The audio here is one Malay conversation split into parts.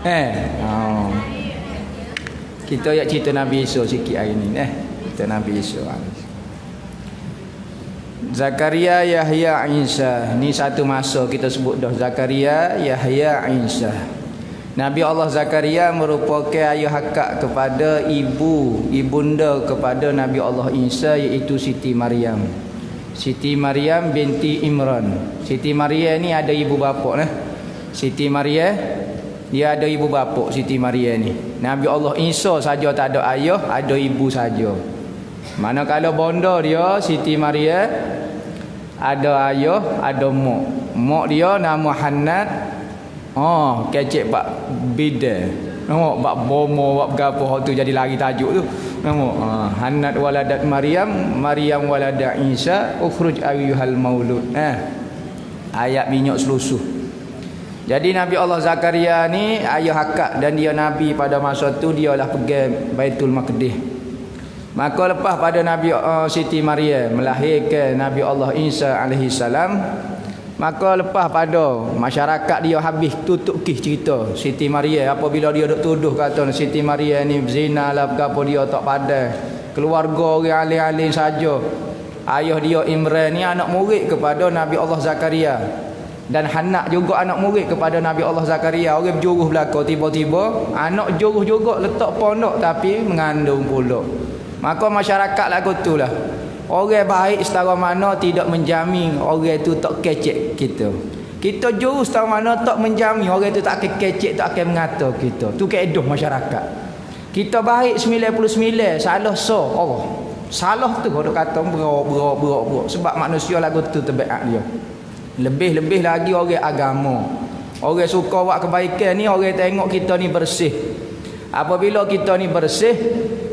Oh. Kita nak cerita Nabi Isa sikit hari ni Cerita Nabi Isa. Zakaria, Yahya, Isa. Ni satu masa kita sebut dah Zakaria, Yahya, Isa. Nabi Allah Zakaria merupakan ayah hakak kepada ibunda kepada Nabi Allah Isa, iaitu Siti Maryam. Siti Maryam binti Imran. Siti Maryam ni ada ibu bapa Siti Maryam dia ada ibu bapa. Siti Maryam ni. Nabi Allah Isa saja tak ada ayah, ada ibu saja. Manakala bonda dia Siti Maryam ada ayah, ada mak. Mak dia nama Hannat. Kecek pak bida. Nampak bak bomo bak gapo hak tu jadi lari tajuk tu. Nampak Hannat waladat Maryam, Maryam waladat Isa, ukhruj ayyuhal maulud. Ayat minyak selusuh. Jadi Nabi Allah Zakaria ni ayah hakak dan dia nabi pada masa tu, dialah pergi Baitul Maqdis. Maka lepas pada Nabi Siti Maryam melahirkan Nabi Allah Isa alaihi salam, maka lepas pada masyarakat dia habis tutup kis cerita Siti Maryam. Apabila dia duk tuduh kata Siti Maryam ni berzina lah, apa dia tak padan, keluarga orang alim-alim saja. Ayah dia Imran ni anak murid kepada Nabi Allah Zakaria, dan Hannat juga anak murid kepada Nabi Allah Zakaria. Orang berjuruh belaka, tiba-tiba anak juruh juga letak pondok tapi mengandung pula. Maka masyarakat lagu tu lah, orang baik setara mana tidak menjamin orang tu tak kecek kita. Kita juru setara mana tak menjamin orang tu tak akan kecek, tak akan mengata kita. Tu keedah masyarakat. Kita baik 99, salah Allah. Salah tu kalau kata berok. Sebab manusia lagu tu terbaik dia. Lebih-lebih lagi orang agama. Orang suka buat kebaikan ni, orang tengok kita ni bersih. Apabila kita ni bersih,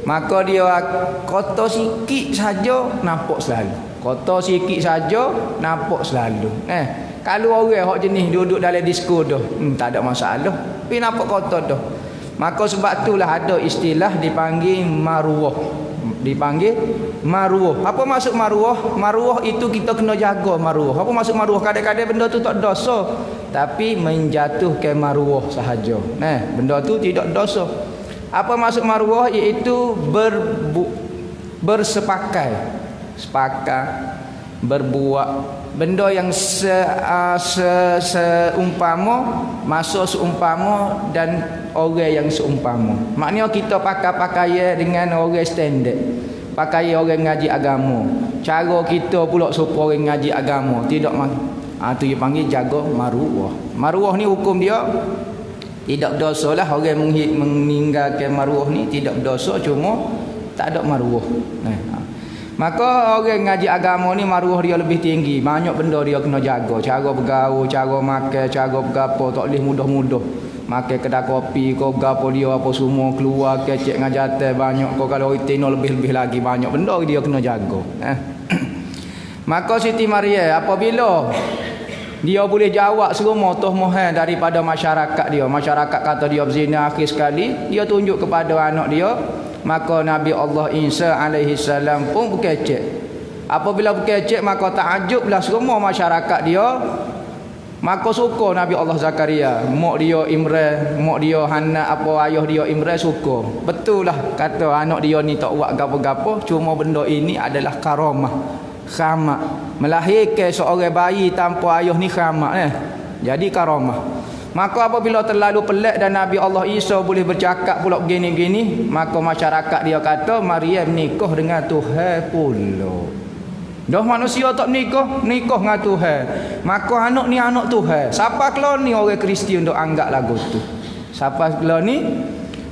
maka dia kotor sikit saja nampak selalu. Kotor sikit saja nampak selalu. Kalau orang hak jenis duduk dalam disko dah, tak ada masalah. Tapi nampak kotor dah. Maka sebab itulah ada istilah dipanggil maruah. Dipanggil maruah. Apa maksud maruah? Maruah itu kita kena jaga maruah. Apa maksud maruah? Kadang-kadang benda tu tak dosa, tapi menjatuhkan maruah sahaja. Benda tu tidak dosa. Apa maksud maruah? Iaitu bersepakat, berbuat benda yang seumpama, masa seumpama dan orang yang seumpama. Maknanya kita pakai pakaian dengan orang standard, pakaian orang ngaji agama. Cara kita pula supaya orang ngaji agama tidak tu dia panggil jaga maruah. Maruah ni hukum dia tidak berdosa lah. Orang meninggalkan maruah ni tidak berdosa, cuma tak ada maruah. Maka orang ngaji agama ni maruah dia lebih tinggi. Banyak benda dia kena jaga. Cara bergaul, cara makan, cara bergapo, tak boleh mudah-mudah. Makan kedai kopi kau gapo dia apa semua keluar kecek ngajate banyak. Kau kalau itino lebih-lebih lagi banyak benda dia kena jaga. Maka Siti Maryam apabila dia boleh jawab semua tuhmuhan daripada masyarakat dia, masyarakat kata dia berzina, akhir sekali dia tunjuk kepada anak dia. Maka Nabi Allah Isa alaihi salam pun berkecek. Apabila berkecek, maka takjublah semua masyarakat dia. Maka suka Nabi Allah Zakaria, mak dia Imran, mak dia Hannat, apa ayah dia Imran suka. Betul lah kata anak dia ni tak buat gapo-gapo, cuma benda ini adalah karamah, khamak. Melahirkan seorang bayi tanpa ayah ni khamak. Jadi karamah. Maka apabila terlalu pelik dan Nabi Allah Isa boleh bercakap pula begini-begini, maka masyarakat dia kata Maryam nikah dengan Tuhan pula. Dah manusia tak nikah dengan Tuhan. Maka anak ni anak Tuhan. Siapa kalau ni orang Kristian duk anggap lagu tu. Siapa kalau ni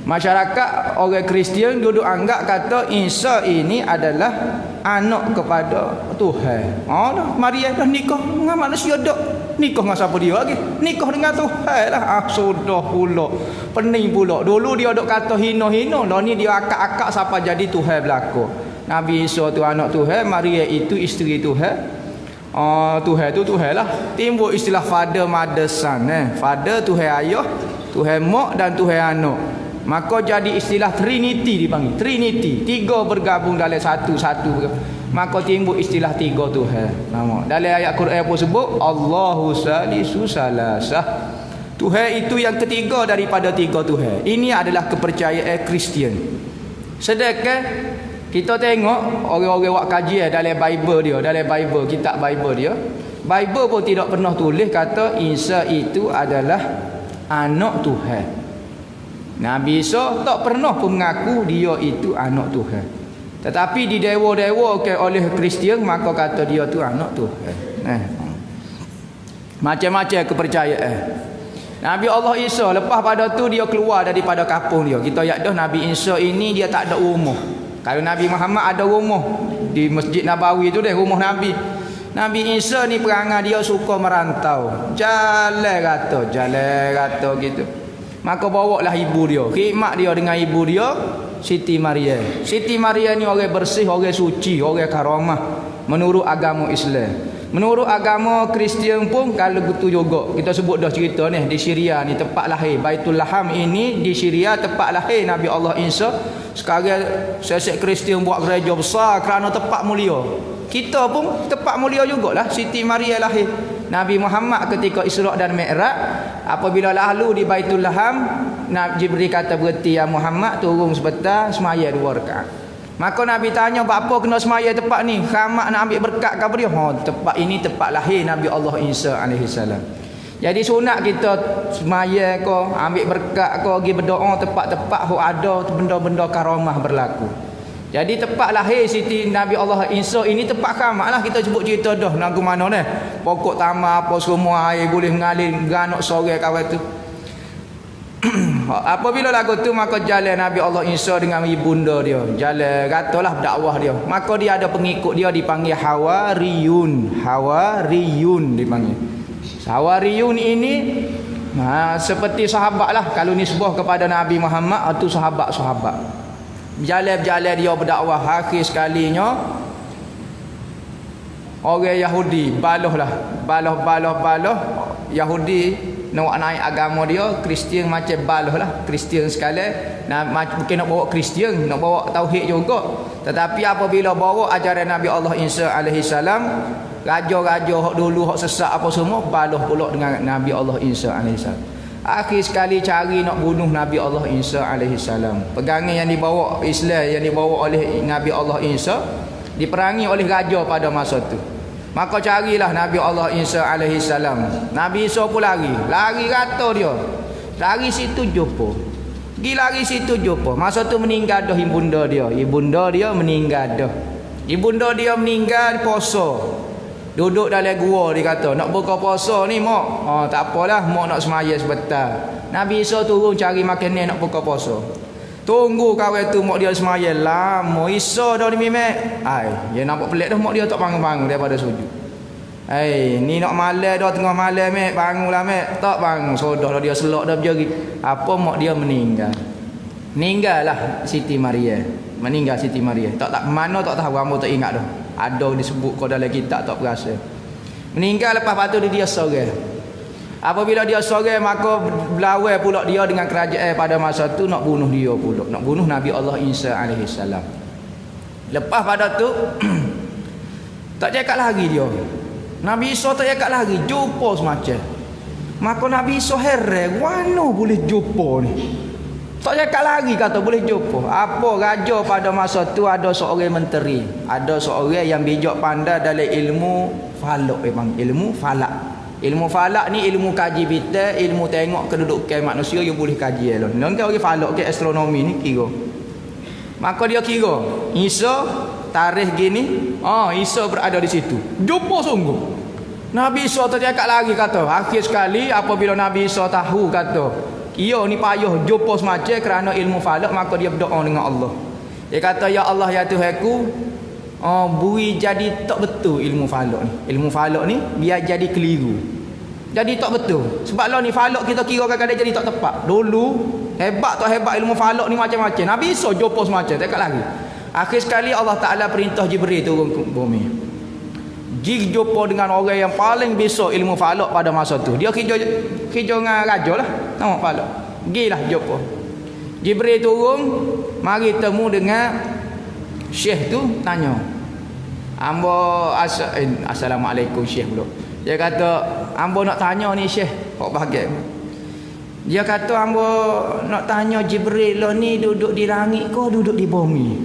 masyarakat orang Kristian duduk anggap kata Isa ini adalah anak kepada Tuhan. Maryam dah nikah dengan manusia dak. Nikah dengan siapa dia lagi? Nikah dengan Tuhan lah. Sudah pula. Pening pula. Dulu dia duk kata hina-hina. Lah ni dia akak-akak siapa jadi Tuhan belaka. Nabi Isa tu anak Tuhan, Maryam itu isteri Tuhan. Tuhan tu Tuhan lah. Timbul istilah father mother son. Father Tuhan ayah, Tuhan mak dan Tuhan anak. Maka jadi istilah Trinity dipanggil. Trinity. Tiga bergabung dalam satu-satu. Maka timbul istilah tiga Tuhan. Nama. Dalam ayat Quran pun sebut Allahu salisu salasah. Tuhan itu yang ketiga daripada tiga Tuhan. Ini adalah kepercayaan Kristian. Sedangkan kita tengok orang-orang buat kajian dalam Bible dia, dalam Bible, kitab Bible dia, Bible pun tidak pernah tulis kata Isa itu adalah anak Tuhan. Nabi Isa tak pernah pun mengaku dia itu anak Tuhan. Tetapi di dewa-dewa oleh Kristian maka kata dia tu anak Tuhan. Macam-macam kepercayaan. Nabi Allah Isa lepas pada tu dia keluar daripada kampung dia. Kita lihat dah Nabi Isa ini dia tak ada rumah. Kalau Nabi Muhammad ada rumah di Masjid Nabawi tu deh rumah Nabi. Nabi Isa ni perangai dia suka merantau. Jalan kata gitu. Maka bawalah ibu dia. Khidmat dia dengan ibu dia Siti Maria. Siti Maria ni orang bersih, orang suci, orang karamah menurut agama Islam. Menurut agama Kristian pun kalau begitu juga. Kita sebut dah cerita ni di Syria ni tempat lahir Baitul Laham ini di Syria tempat lahir Nabi Allah Isa. Sekarang sesek Kristian buat gereja besar kerana tempat mulia. Kita pun tempat mulia jugalah. Siti Maria lahir. Nabi Muhammad ketika Isra' dan Mi'raj apabila lalu di Baitul Laham, Jibril kata berhenti ya Muhammad, turun sebentar semaya 2 rakaat. Maka Nabi tanya apa kena semaya tempat ni? Khamak nak ambil berkat ke apa dia? Tempat ini tempat lahir Nabi Allah Isa alaihi salam. Jadi sunat kita semaya ke, ambil berkat ke, pergi berdoa tempat-tempat hok ada benda-benda karamah berlaku. Jadi tempat lahir Siti Nabi Allah Isa ini tempat khamak lah. Kita sebut cerita dah lagu mana ni. Pokok tamar apa semua air boleh mengalir ganak sore kawan tu. Apabila lagu tu maka jalan Nabi Allah Isa dengan ibunda dia. Jalan katalah dakwah dia. Maka dia ada pengikut dia dipanggil Hawariyun. Hawariyun dipanggil. Hawariyun ini seperti sahabat lah. Kalau nisbah kepada Nabi Muhammad itu sahabat-sahabat. Berjalan-berjalan dia berdakwah. Akhir sekalinya orang Yahudi baloh Yahudi nak naik agama dia. Kristian macam baloh lah. Kristian sekali mungkin nak bawa Kristian, nak bawa tauhid juga. Tetapi apabila bawa ajaran Nabi Allah Isa alaihi salam, raja-raja hak dulu hak sesat apa semua baloh pula dengan Nabi Allah Isa alaihi salam. Akhir sekali cari nak bunuh Nabi Allah Isa alaihi salam. Pegangan yang dibawa Islam yang dibawa oleh Nabi Allah Isa diperangi oleh raja pada masa tu. Maka carilah Nabi Allah Isa alaihi salam. Nabi Isa pun lari kata dia. Lari situ jumpa. Pergi lari situ jumpa. Masa tu meninggal dah ibunda dia. Ibunda dia meninggal dah. Ibunda dia meninggal puasa. Duduk dalam gua dia kata nak buka puasa ni mak. Tak apalah mak nak semaya sebentar. Nabi Isa turun cari makanan nak buka puasa. Tunggu kawan tu mak dia semaya lama. Isa dah ni memek. Dia nampak pelik dah mak dia tak bangun-bangun daripada sujud. Ni nak malam dah tengah malam mek, bangunlah mek. Tak bangun, sodah dah dia selok dah berjari. Apa mak dia meninggal. Meninggallah Siti Maria. Meninggal Siti Maria. Tak mana tak tahu, hamba tak ingat dah. Ada disebut kau dalam kitab tak berasa. Meninggal lepas patu dia sorang. Apabila dia sorang maka berlawan pula dia dengan kerajaan pada masa tu nak bunuh dia pula, nak bunuh Nabi Allah Isa alaihi salam. Lepas pada tu tak cakap lagi dia. Nabi Isa tak cakap lagi, jumpa semacam. Maka Nabi Isa heran, mana boleh jumpa ni? Tak cakap lagi kata boleh jumpa. Apa raja pada masa tu ada seorang menteri. Ada seorang yang bijak pandai dalam ilmu falak memang. Ilmu falak. Ilmu falak ni ilmu kaji bintang, ilmu tengok kedudukan manusia yang boleh kaji elok. Nanti orang falak ke astronomi ni kira. Maka dia kira Isa tarikh gini, Isa berada di situ. Jumpa sungguh. Nabi Isa tak cakap lagi kata. Akhir sekali apabila Nabi Isa tahu kata ni payah jumpa semacam kerana ilmu falak, maka dia berdoa dengan Allah. Dia kata ya Allah ya Tuhanku, bui jadi tak betul ilmu falak ni. Ilmu falak ni biar jadi keliru. Jadi tak betul. Sebab lah ni falak kita kira kadang-kadang jadi tak tepat. Dulu hebat tak hebat ilmu falak ni macam-macam. Nabi Isa jumpa semacam, tak lagi. Akhir sekali Allah Taala perintah Jibril turun ke bumi. Jika jumpa dengan orang yang paling besar ilmu falak pada masa tu. Dia kerja dengan raja lah. Nampak falak. Pergilah jumpa. Jibril turun, mari temu dengan syekh tu, tanya. Assalamualaikum syekh pula. Dia kata, hamba nak tanya ni syekh, kok bahagia. Dia kata hamba nak tanya Jibril lah ni duduk di langit ke duduk di bumi.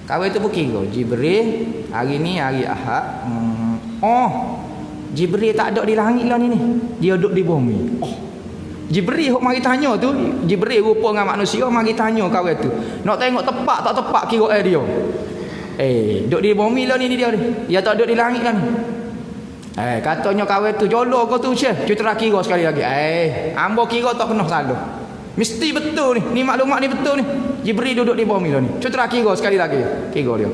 Kawan tu pun kira Jibril hari ni hari Ahad. Oh, Jibril tak ada di langit lah ni. Dia duduk di bumi. Oh, Jibril hok mari tanya tu, Jibril rupa dengan manusia mari tanya kawan tu. Nak tengok tepat tak tepat kira dia. Duduk di bumi lah ni dia. Dia tak duduk di langit lah ni. Katanya kawan tu jolo kau tu Syekh. Kita kira sekali lagi. Hamba kira tak kena salah. Mesti betul ni. Ni maklumat ni betul ni. Jibril duduk di bumi lah ni. Kita kira sekali lagi. Kira dia.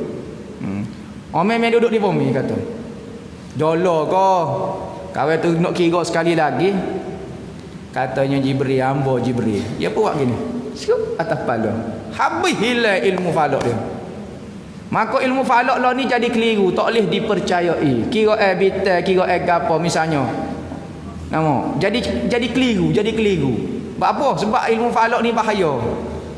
Memang duduk di bumi kata. Jolo kau. Kawan tu nak kira sekali lagi. Katanya Jibril, hamba Jibril. Dia buat gini. Skup atas kepala. Habis hilang ilmu falak dia. Maka ilmu falak lah ni jadi keliru, tak boleh dipercayai. Kira bitel, kira gapo misalnya. Nampak? Jadi keliru. Sebab apa? Sebab ilmu falak ni bahaya.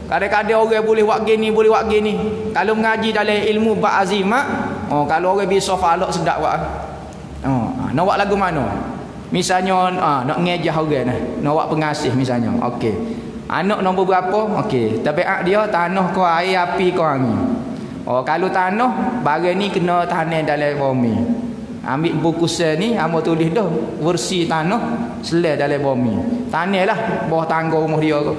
Kadang-kadang orang boleh buat gini, boleh buat gini. Kalau mengaji dalam ilmu ba'azimat, kalau orang bisa falak sedap buat. Nak buat lagu mana? Misalnya nak ngejah orang nak buat pengasih misalnya. Okey. Anak nombor berapa? Okey. Tabiat dia tanah ke air, api ke angin. Kalau tanah, barang ni kena tanam dalam bumi. Ambil buku sel ni, hamba tulis dah versi tanah selai dalam bumi. Tanamlah bawah tangga rumah dia tu.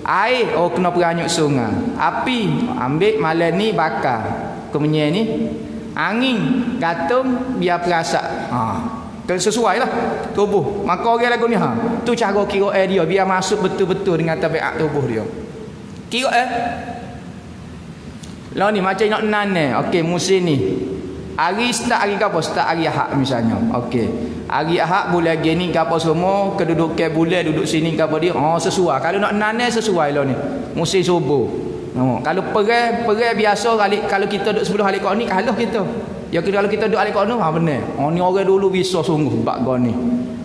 Air, kena peranyuk sungai. Api, ambil malam ni bakar. Kemudian ni angin, gantung biar perasak. Sesuai lah tubuh. Maka orang lagu ni tu cara kira dia biar masuk betul-betul dengan tabiat tubuh dia. Kira lah ni macam nak nanai. Okey, musim ni hari start hari apa? Start hari Ahad misalnya. Okey, hari Ahad bulan gini apa semua kedudukan bulan duduk sini apa dia. Sesuai. Kalau nak nanai sesuai lah ni musim subuh. Kalau perang biasa kalau kita duduk sebelum hari kau ni kalah kita. Ya kalau kita duduk hari kau ni benar. Ni orang dulu bisa sungguh bab kau ni.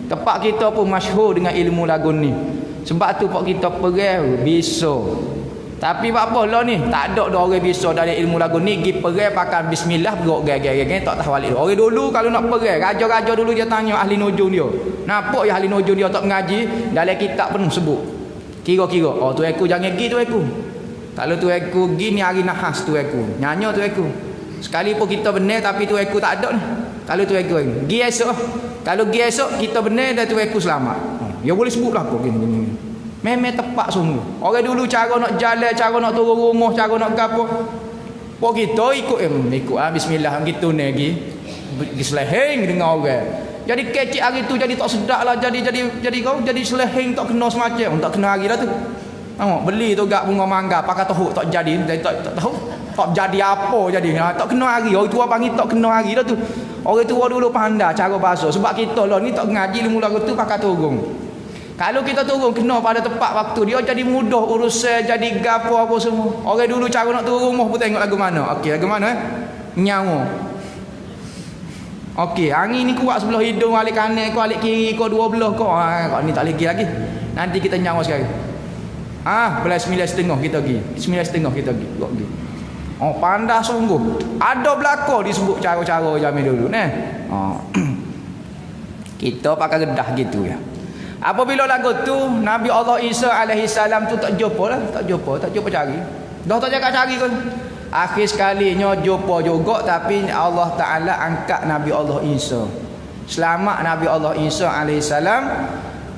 Tempat kita pun masyhur dengan ilmu lagu ni. Sebab tu pak kita perang bisa. Tapi apa lah ni? Tak ada orang bisa dari ilmu lagu ni pergi perang pakai bismillah berok geng-geng tak tahu balik. Orang dulu kalau nak perang, raja-raja dulu dia tanya ahli nujum dia. Nampak ya ahli nujum dia tak mengaji, dalam kitab penuh sebut. Kira-kira, tu aku jangan pergi tu aku. Kalau tu aku pergi ni hari nahas tu aku. Nyanyi tu aku. Sekali pun kita benar tapi tu aku tak ada ni. Kalau tu aku pergi esok. Kalau pergi esok kita benar dan tu aku selamat. Ya boleh sebutlah apa gini. Memang tepat sungguh. Orang dulu cara nak jalan, cara nak turun rumah, cara nak gapo. Pok kita ikut bismillah gitu ni pergi seleheng dengan orang. Jadi kecik hari tu jadi tak sedap lah, jadi seleheng tak kena semacam, tak kena hari lah tu. Beli tu gak bunga mangga pakai tahu tak jadi, tak tahu. Tak jadi apa jadi. Tak kena hari. Orang tua panggil tak kena hari lah tu. Orang tua dulu pandai cara bahasa. Sebab kita lah ni tak ngaji ilmu lagu tu pakai turun. Kalau kita turun kena pada tepat waktu dia jadi mudah urusan jadi gapo apa semua. Orang dulu cara nak turun rumah pun tengok lagu mana. Okey, lagu mana Nyawa. Okey, angin ni kuat sebelah hidung alik kanan kau alik kiri kau dua belah kau. Kau ni tak lagi. Nanti kita nyawa sekarang. Belas 9.30 kita pergi. 9.30 kita pergi. Pandai sungguh. Ada belaka disebut cara-cara zaman dulu ni. Kita pakai gedah gitu ya. Apabila lagu tu Nabi Allah Isa alaihi salam tu tak jumpa cari. Dah tak jaga cari kan. Akhir sekalinya jumpa juga tapi Allah Taala angkat Nabi Allah Isa. Selamat Nabi Allah Isa alaihi salam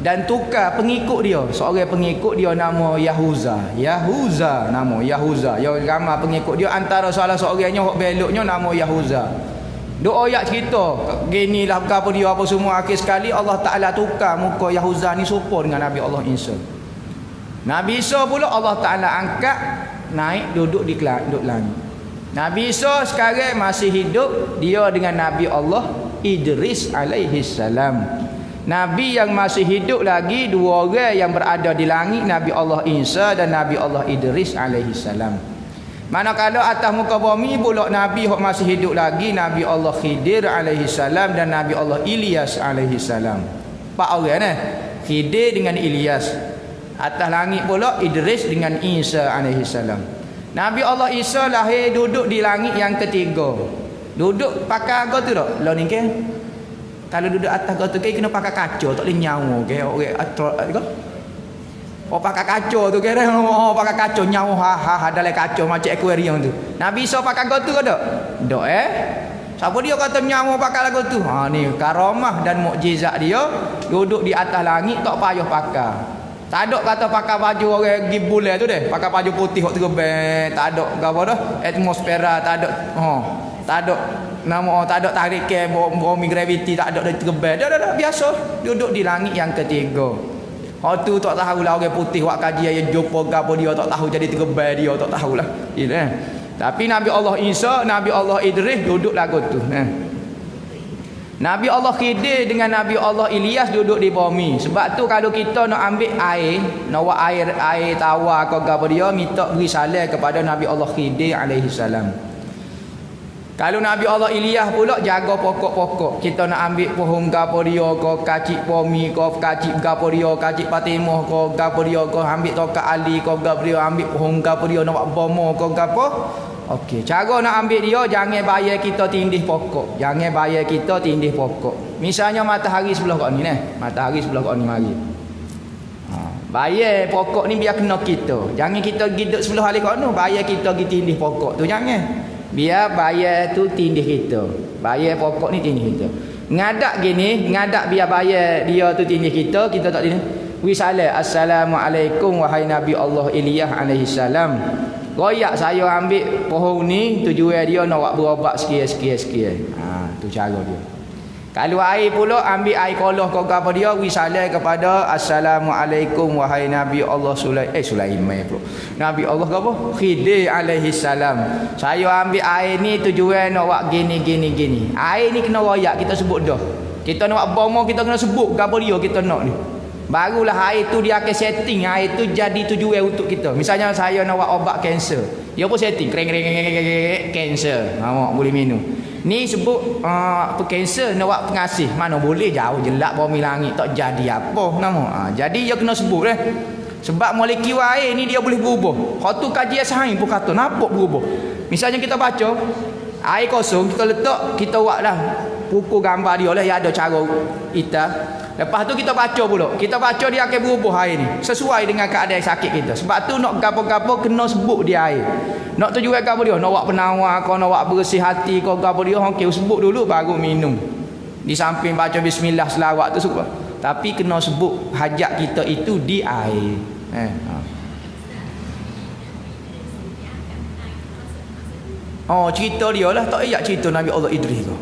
dan tukar pengikut dia. Seorang pengikut dia nama Yahuza nama Yahuza. Yang ramai pengikut dia antara salah seorangnya hok beloknya nama Yahuza. Doa ayat cerita ginilah apa dia apa semua akhir sekali Allah Taala tukar muka Yahuza ni serupa dengan Nabi Allah Isa. Nabi Isa pula Allah Taala angkat naik duduk di langit. Nabi Isa sekarang masih hidup dia dengan Nabi Allah Idris alaihi salam. Nabi yang masih hidup lagi dua orang yang berada di langit, Nabi Allah Isa dan Nabi Allah Idris alaihi salam. Manakala atas muka bumi pula Nabi yang masih hidup lagi, Nabi Allah Khidir alaihi salam dan Nabi Allah Ilyas alaihi salam. Empat orang Khidir dengan Ilyas. Atas langit pula Idris dengan Isa alaihi salam. Nabi Allah Isa lahir duduk di langit yang ketiga. Duduk pakai apa tu tak? Lah ni ke? Kalau duduk atas tu ke kena pakai kaca tak boleh nyawa ke orang atas Oh pakai kacau tu kira oh pakai kacau nyawa dalam kacau macam akuarium tu. Nabi Isa pakai gotu ke tak? Tak Siapa dia kata nyawa pakai lagu tu? Ha ni karamah dan mukjizat dia duduk di atas langit tak payah pakai. Tak ada kata pakai baju orang pergi bulan tu deh, pakai baju putih hok terbang, tak ada apa dah, atmosfera tak ada. Tak ada nama tak ada tarik ke bumi graviti tak ada dari terbang. Dah biasa duduk di langit yang ketiga. Hak tu tak tahulah orang putih buat kajian yang jumpa gapo dia tak tahu jadi terbang dia tak tahulah. Tapi Nabi Allah Isa, Nabi Allah Idris duduk lagu tu. Nabi Allah Khidir dengan Nabi Allah Ilyas duduk di bumi. Sebab tu kalau kita nak ambil air, nak buat air tawar ke gapo dia minta beri salam kepada Nabi Allah Khidir alaihi salam. Kalau Nabi Allah Ilyas pula jaga pokok-pokok. Kita nak ambil pohon gapo dia ke kacik pomi ke kacik gapo dia, kacik Fatimah ke gapo dia ke ambil tokat Ali ke gapo dia, ambil pohon gapo dia nak buat bomo ke gapo. Okey, cara nak ambil dia jangan bayar kita tindih pokok. Jangan bayar kita tindih pokok. Misalnya matahari sebelah kat ni Matahari sebelah kat ni mari. Bayar pokok ni biar kena kita. Jangan kita giduk sebelah hari kat ni bayar kita pergi tindih pokok tu jangan. Biar bayar tu tindih kita. Bayar pokok ni tindih kita. Ngadak gini, ngadak biar bayar dia tu tindih kita tak tindih. Wisalam assalamualaikum wahai Nabi Allah Ilyas alaihi salam. Royak saya ambil pohon ni tujuan dia nak buat berobat sekian. Tu cara dia. Kalau air pula ambil air kolah ke apa dia wisalam kepada assalamualaikum wahai Nabi Allah Sulaiman pula. Nabi Allah ke apa? Khidir alaihi salam. Saya ambil air ni tujuan nak buat gini. Air ni kena royak kita sebut dah. Kita nak buat bomo kita kena sebut ke apa dia kita nak ni. Barulah air tu dia akan setting, air tu jadi tujuan untuk kita. Misalnya saya nak buat obat kanser. Dia pun setting kreng kanser. Awak boleh minum. Ni sebut kanser nak buat pengasih. Mana boleh jauh jelak bumi langit tak jadi apa nama. Jadi dia kena sebut Sebab molekul air ni dia boleh berubah. Hak tu kajian sains pun kata nampak berubah. Misalnya kita baca air kosong kita letak kita buatlah pukul gambar dia lah yang ada cara kita. Lepas tu kita baca pula. Kita baca dia akan berubah air ni sesuai dengan keadaan sakit kita. Sebab tu nak gapo-gapo kena sebut dia air. Nak tujuan gapo dia? Nak buat penawar kau nak buat bersih hati kau gapo dia okey sebut dulu baru minum. Di samping baca bismillah selawat tu sebut. Tapi kena sebut hajat kita itu di air. Oh cerita dia lah tak ayat cerita Nabi Allah Idris tu.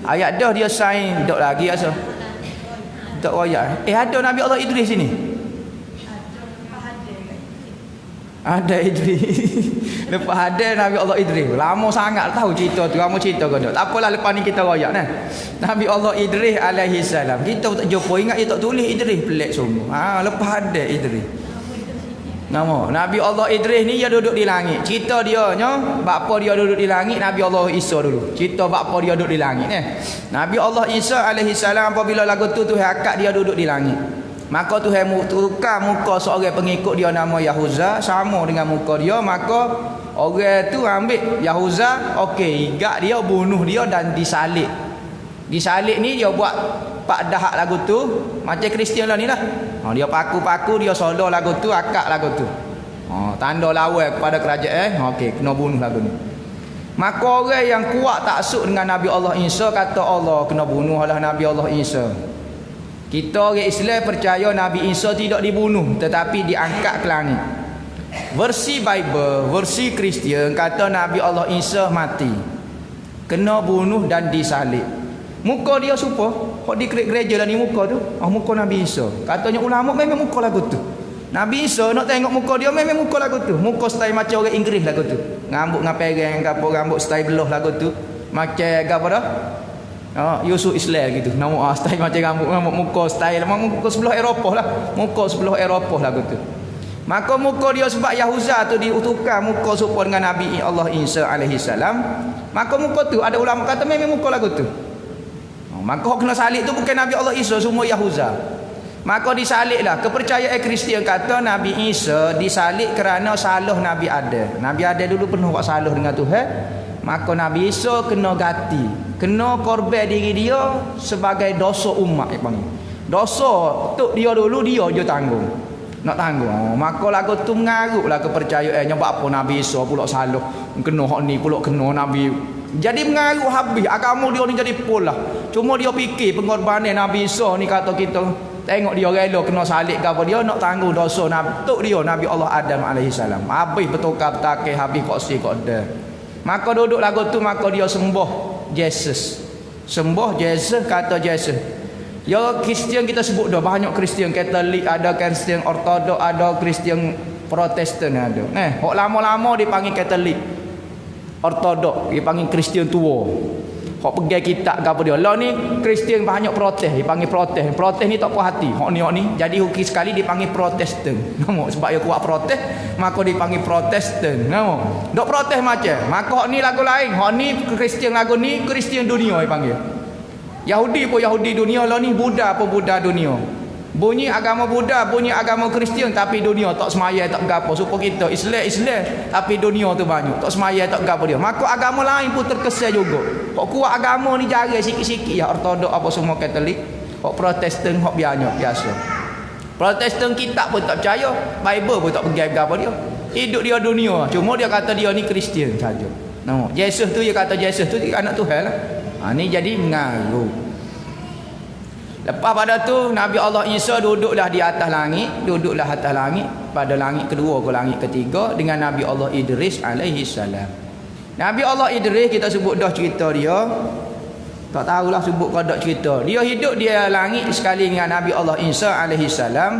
Ayat dah dia sign dok lagi asal. Tak ayat. Ada Nabi Allah Idris sini. Ada Idris. Lepas ada Nabi Allah Idris. Lama sangat tahu cerita tu. Lama cerita ke tak. Tak apalah lepas ni kita royak Nabi Allah Idris alaihi salam. Kita tak jumpa ingat dia tak tulis Idris pelik sungguh. Lepas ada Idris. Nama Nabi Allah Idris ni dia duduk di langit. Cerita dia bapa dia duduk di langit Nabi Allah Isa dulu. Cerita bapa dia duduk di langit Nabi Allah Isa alaihi salam apabila lagu tu Tuhan akak dia duduk di langit. Maka Tuhan tukar muka seorang pengikut dia nama Yahuza sama dengan muka dia, maka orang tu ambil Yahuza okey igak dia bunuh dia dan disalib. Disalib ni dia buat pak dahak lagu tu macam Kristian lah ni lah. Dia paku-paku dia solor lagu tu akak lagu tu. Tanda lawan kepada kerajaan okey kena bunuh lagu ni. Maka orang yang kuat taksub dengan Nabi Allah Isa kata Allah kena bunuh oleh Nabi Allah Isa. Kita orang Islam percaya Nabi Isa tidak dibunuh tetapi diangkat ke langit. Versi Bible, versi Kristian kata Nabi Allah Isa mati. Kena bunuh dan disalib. Muka dia serupa. Hak di gereja lah ni muka tu. Muka Nabi Isa. Katanya ulama memang muka lagu tu. Nabi Isa nak tengok muka dia memang muka lagu tu. Muka style macam orang Inggeris lagu tu. Rambut ngapereng gapo rambut style belah lagu tu. Macam gapo dah? Yusuf Islam gitu. Nama style macam rambut muka style muka sebelah Eropah lah. Muka sebelah Eropah lagu tu. Maka muka dia sebab Yahuza tu diutukar muka serupa dengan Nabi Allah Isa alaihi salam. Maka muka tu ada ulama kata memang muka lagu tu. Maka kena salib tu bukan Nabi Allah Isa semua Yahuza. Maka disaliblah. Kepercayaan Kristian kata Nabi Isa disalib kerana salah Nabi Adam. Nabi Adam dulu pernah buat salah dengan Tuhan. Maka Nabi Isa kena ganti, kena korban diri dia sebagai dosa umat. Dosa tok dia dulu dia je tanggung. Nak tanggung. Maka lagu tu mengarutlah kepercayaannya buat apa Nabi Isa pula salah. Kena hak ni pula kena Nabi. Jadi mengarut habis agama dia ni jadi pula. Cuma dia fikir pengorbanan Nabi Isa ni kata kita tengok dia rela kena salib ke apa dia nak tanggung dosa Nabi tok dia Nabi Allah Adam alaihi salam. Habis bertukar bertakir habis koksi kok dah. Maka duduk lagu tu maka dia sembah Yesus. Sembah Yesus kata Yesus. Ya Kristian kita sebut dah banyak Kristian Katolik, ada Kristian Ortodok, ada Kristian Protestan ada. Hok lama-lama dipanggil Katolik. Ortodok dipanggil Kristian tua. Hok pegang kitab ke apa dia. Lah ni Kristian banyak protes, dipanggil protes. Protes ni tak puas hati. Hok ni jadi huki sekali dipanggil Protestan. Nampak sebab dia kuat protes, maka dipanggil Protestan. Nampak. Dok protes macam. Maka hok ni lagu lain. Hok ni Kristian lagu ni Kristian dunia dipanggil. Yahudi pun Yahudi dunia lah ni, Buddha pun Buddha dunia. Bunyi agama Buddha, bunyi agama Kristian tapi dunia tak semaya tak gapo. Supaya kita Islam tapi dunia tu banyak. Tak semaya tak gapo dia. Maka agama lain pun terkesan juga. Kok kuat agama ni jarang sikit-sikit ya Ortodok apa semua Katolik. Kok Protestan kok biasa. Protestan kitab pun tak percaya, Bible pun tak pegang gapo dia. Hidup dia dunia. Cuma dia kata dia ni Kristian saja. Nampak. Yesus tu dia kata Yesus tu anak Tuhan lah. Ni jadi mengaruh. Lepas pada tu Nabi Allah Isa duduklah di atas langit, pada langit kedua ke langit ketiga dengan Nabi Allah Idris alaihi salam. Nabi Allah Idris kita sebut dah cerita dia. Tak tahulah sebut ke dak cerita. Dia hidup di langit sekali dengan Nabi Allah Isa alaihi salam.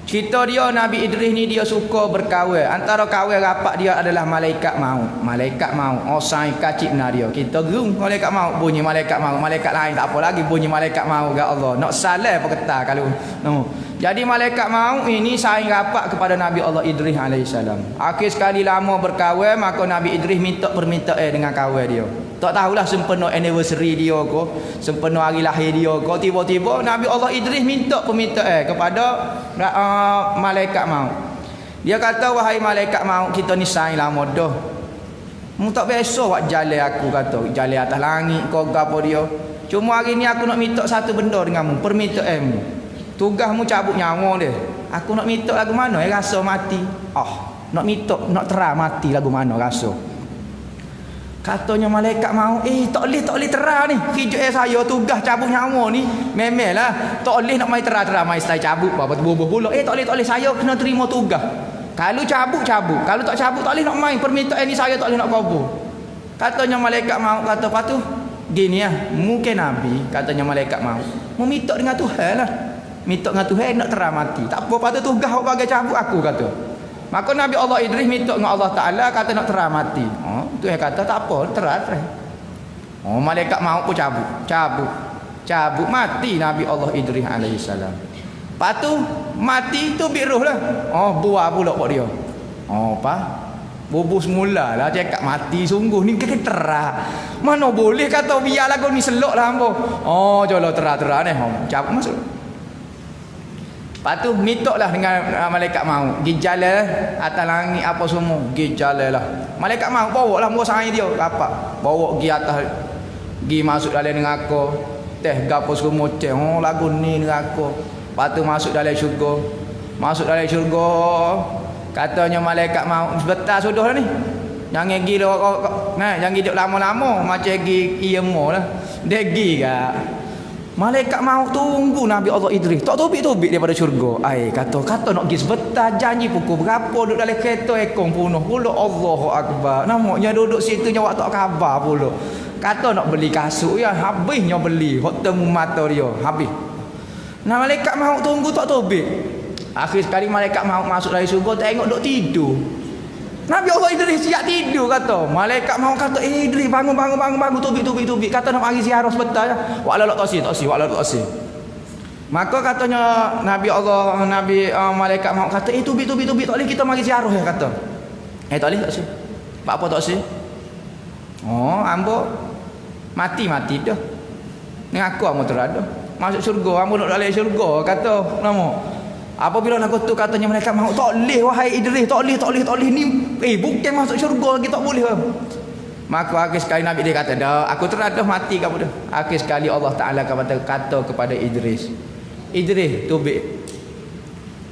Cerita dia Nabi Idris ni dia suka berkawin. Antara kawin rapat dia adalah malaikat maut. Malaikat maut. Osai kacip na dia. Kita gerung malaikat maut, bunyi malaikat maut. Malaikat lain tak apa lagi bunyi malaikat maut ke Allah. Nak salah apa kata kalau. No. Jadi malaikat maut ini saing rapat kepada Nabi Allah Idris alaihi salam. Akhir sekali lama berkawin maka Nabi Idris minta permintaan dengan kawin dia. Tak tahulah sempena anniversary dia ke, sempena hari lahir dia ke, tiba-tiba Nabi Allah Idris minta permintaan kepada malaikat maut. Dia kata wahai malaikat maut kita ni saing lama dah. Mu tak biasa buat jalan aku kata, jalan atas langit kau gapo dia. Cuma hari ni aku nak minta satu benda denganmu, permintaanmu. Tugasmu cabut nyawa dia. Aku nak minta lagu mana rasa mati. Nak minta nak terang mati lagu mana rasa. Katanya malaikat maut, tak boleh terang ni. Hidup saya tugas cabut nyawa ni. Memelah tak boleh nak mai terang-terang mai stay cabut apa bubuh pula. Tak boleh saya kena terima tugas. Kalau cabut. Kalau tak cabut tak boleh nak mai. Permintaan ni saya tak boleh nak kabul. Katanya malaikat maut kata patu gini mungkin Nabi katanya malaikat maut. Mau minta dengan Tuhan lah. Minta dengan Tuhan nak terang mati. Tak apa patu tugas hok bagi cabut aku kata. Maka Nabi Allah Idris minta dengan Allah Ta'ala kata nak terang mati. Tu yang kata tak apa terang. Malaikat maut pun cabut mati Nabi Allah Idris alaihi salam. Lepas tu mati tu biruh lah. Buah pula buat dia. Apa? Bubuh semula lah cakap mati sungguh ni kena terang. Mana boleh kata biar lagu ni selok lah hamba. Jolo terang-terang ni. Cabut masuk. Lepas tu minta lah dengan malaikat maut. Pergi jalan atas langit apa semua. Pergi jalan lah. Malaikat maut bawa lah muka saing dia. Rapat. Bawa pergi atas. Pergi masuk dalam dengan aku. Teh gapo semua teh. Lagu ni dengan aku. Lepas tu masuk dalam syurga. Katanya malaikat maut. Sebentar sudah lah ni. Jangan pergi jangan hidup lama-lama. Macam pergi iemo lah. Dia pergi kak. Malaikat maut tunggu Nabi Allah Idris. Tak tobik-tobik daripada syurga. Kata nak pergi sebentar. Janji pukul berapa duduk dalam kereta ekong punuh pula. Allahu Akbar. Namanya duduk situ nyawa tak khabar pula. Kata nak beli kasut ya. Habisnya beli. Temu mata dia. Habis. Malaikat maut tunggu tak tobik. Akhir sekali malaikat maut masuk dari syurga. Tengok duk tidur. Nabi Allah Idris siap tidur kata. Malaikat maut kata Idris bangun tubik. Kata nak mari ziarah sebentar ya. Wa'ala tak si. Maka katanya malaikat maut kata tubik tak boleh kita mari ziarah ya kata. Tak boleh tak si. Apa tak si? Ambo mati dah. Ni aku amo terada. Masuk syurga, ambo nak dalam syurga kata nama. Apabila lagu tu katanya malaikat maut tak boleh wahai Idris, tak boleh ni bukan masuk syurga lagi tak boleh. Maka akhir sekali Nabi dia kata, dah aku teradah mati kamu dah. Akhir sekali Allah Ta'ala kata kepada Idris, Idris tubik,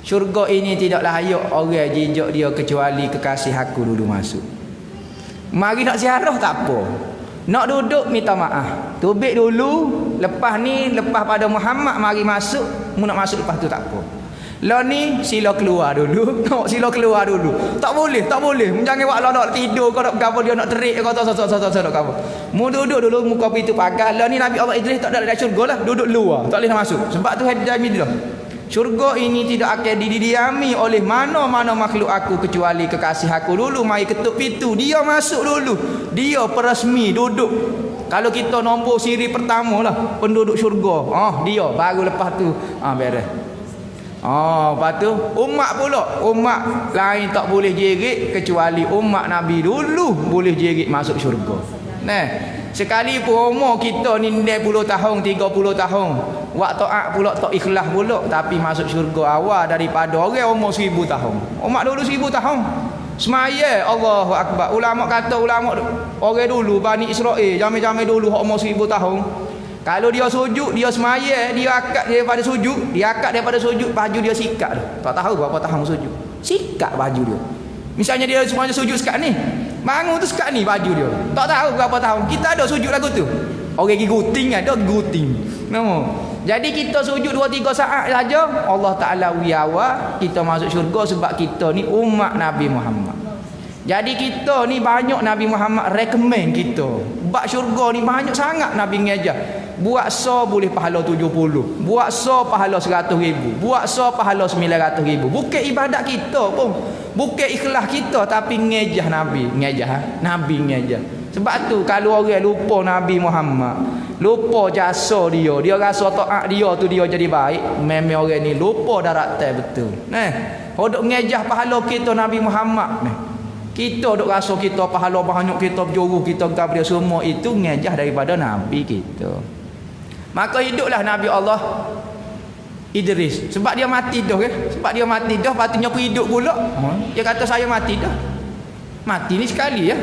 syurga ini tidak layak orang jejak dia kecuali kekasih aku dulu masuk. Mari nak ziarah tak apa, nak duduk minta maaf, tubik dulu. Lepas ni, lepas pada Muhammad mari masuk. Mu nak masuk lepas tu tak apa. Lah ni sila keluar dulu. Tengok sila keluar dulu. Tak boleh, tak boleh. Jangan buat lah nak tidur kau nak gapo dia nak terik kau tak gapo. Mu duduk dulu muka pintu pagar. Lah ni Nabi Allah Idris tak ada dalam syurga lah, duduk luar. Tak boleh nak masuk. Sebab tu hadis dia. Syurga ini tidak akan didiami oleh mana-mana makhluk aku kecuali kekasih aku dulu. Mari ketuk pintu, dia masuk dulu. Dia peresmi duduk. Kalau kita nombor siri pertama lah penduduk syurga. Dia baru lepas tu beres. Lepas tu umat pula, umat lain tak boleh jerit kecuali umat Nabi dulu boleh jerit masuk syurga. Nah, sekalipun umur kita ni 20 tahun, 30 tahun, wak taat pula tak ikhlas pula, tapi masuk syurga awal daripada orang umur 1000 tahun. Umat dulu 1000 tahun. Semaya Allahu Akbar. Ulama kata, ulama orang dulu Bani Israel, zaman-zaman dulu umur 1000 tahun. Kalau dia sujud, dia semaya, dia akad daripada sujud, baju dia sikat dah. Tak tahu berapa tahun sujud. Sikat baju dia. Misalnya dia semuanya sujud sekat ni, bangun tu sekat ni baju dia. Tak tahu berapa tahun. Kita ada sujud lagu tu. Orang giguting ada giguting. Nama. Jadi kita sujud 2-3 saat saja, Allah Taala wiyawa kita masuk syurga sebab kita ni umat Nabi Muhammad. Jadi kita ni banyak Nabi Muhammad recommend kita. Bab syurga ni banyak sangat Nabi ngajak. Buat so boleh pahala 70. Buat so pahala 100,000. Buat so pahala 900,000. Bukan ibadat kita pun. Bukan ikhlas kita tapi ngajah Nabi. Nabi ngajah. Sebab tu kalau orang lupa Nabi Muhammad, lupa jasa dia, dia rasa taat dia tu dia jadi baik, memang orang ni lupa daratan betul. Hodok ngajah pahala kita Nabi Muhammad ni. Kita duk rasa kita pahala banyak, kita berjuru, kita kepada semua itu ngajah daripada Nabi kita. Maka hiduplah Nabi Allah Idris. Sebab dia mati dah kan? Sebab dia mati dah, patutnya aku hidup pula. Dia kata saya mati dah. Mati ni sekali ya.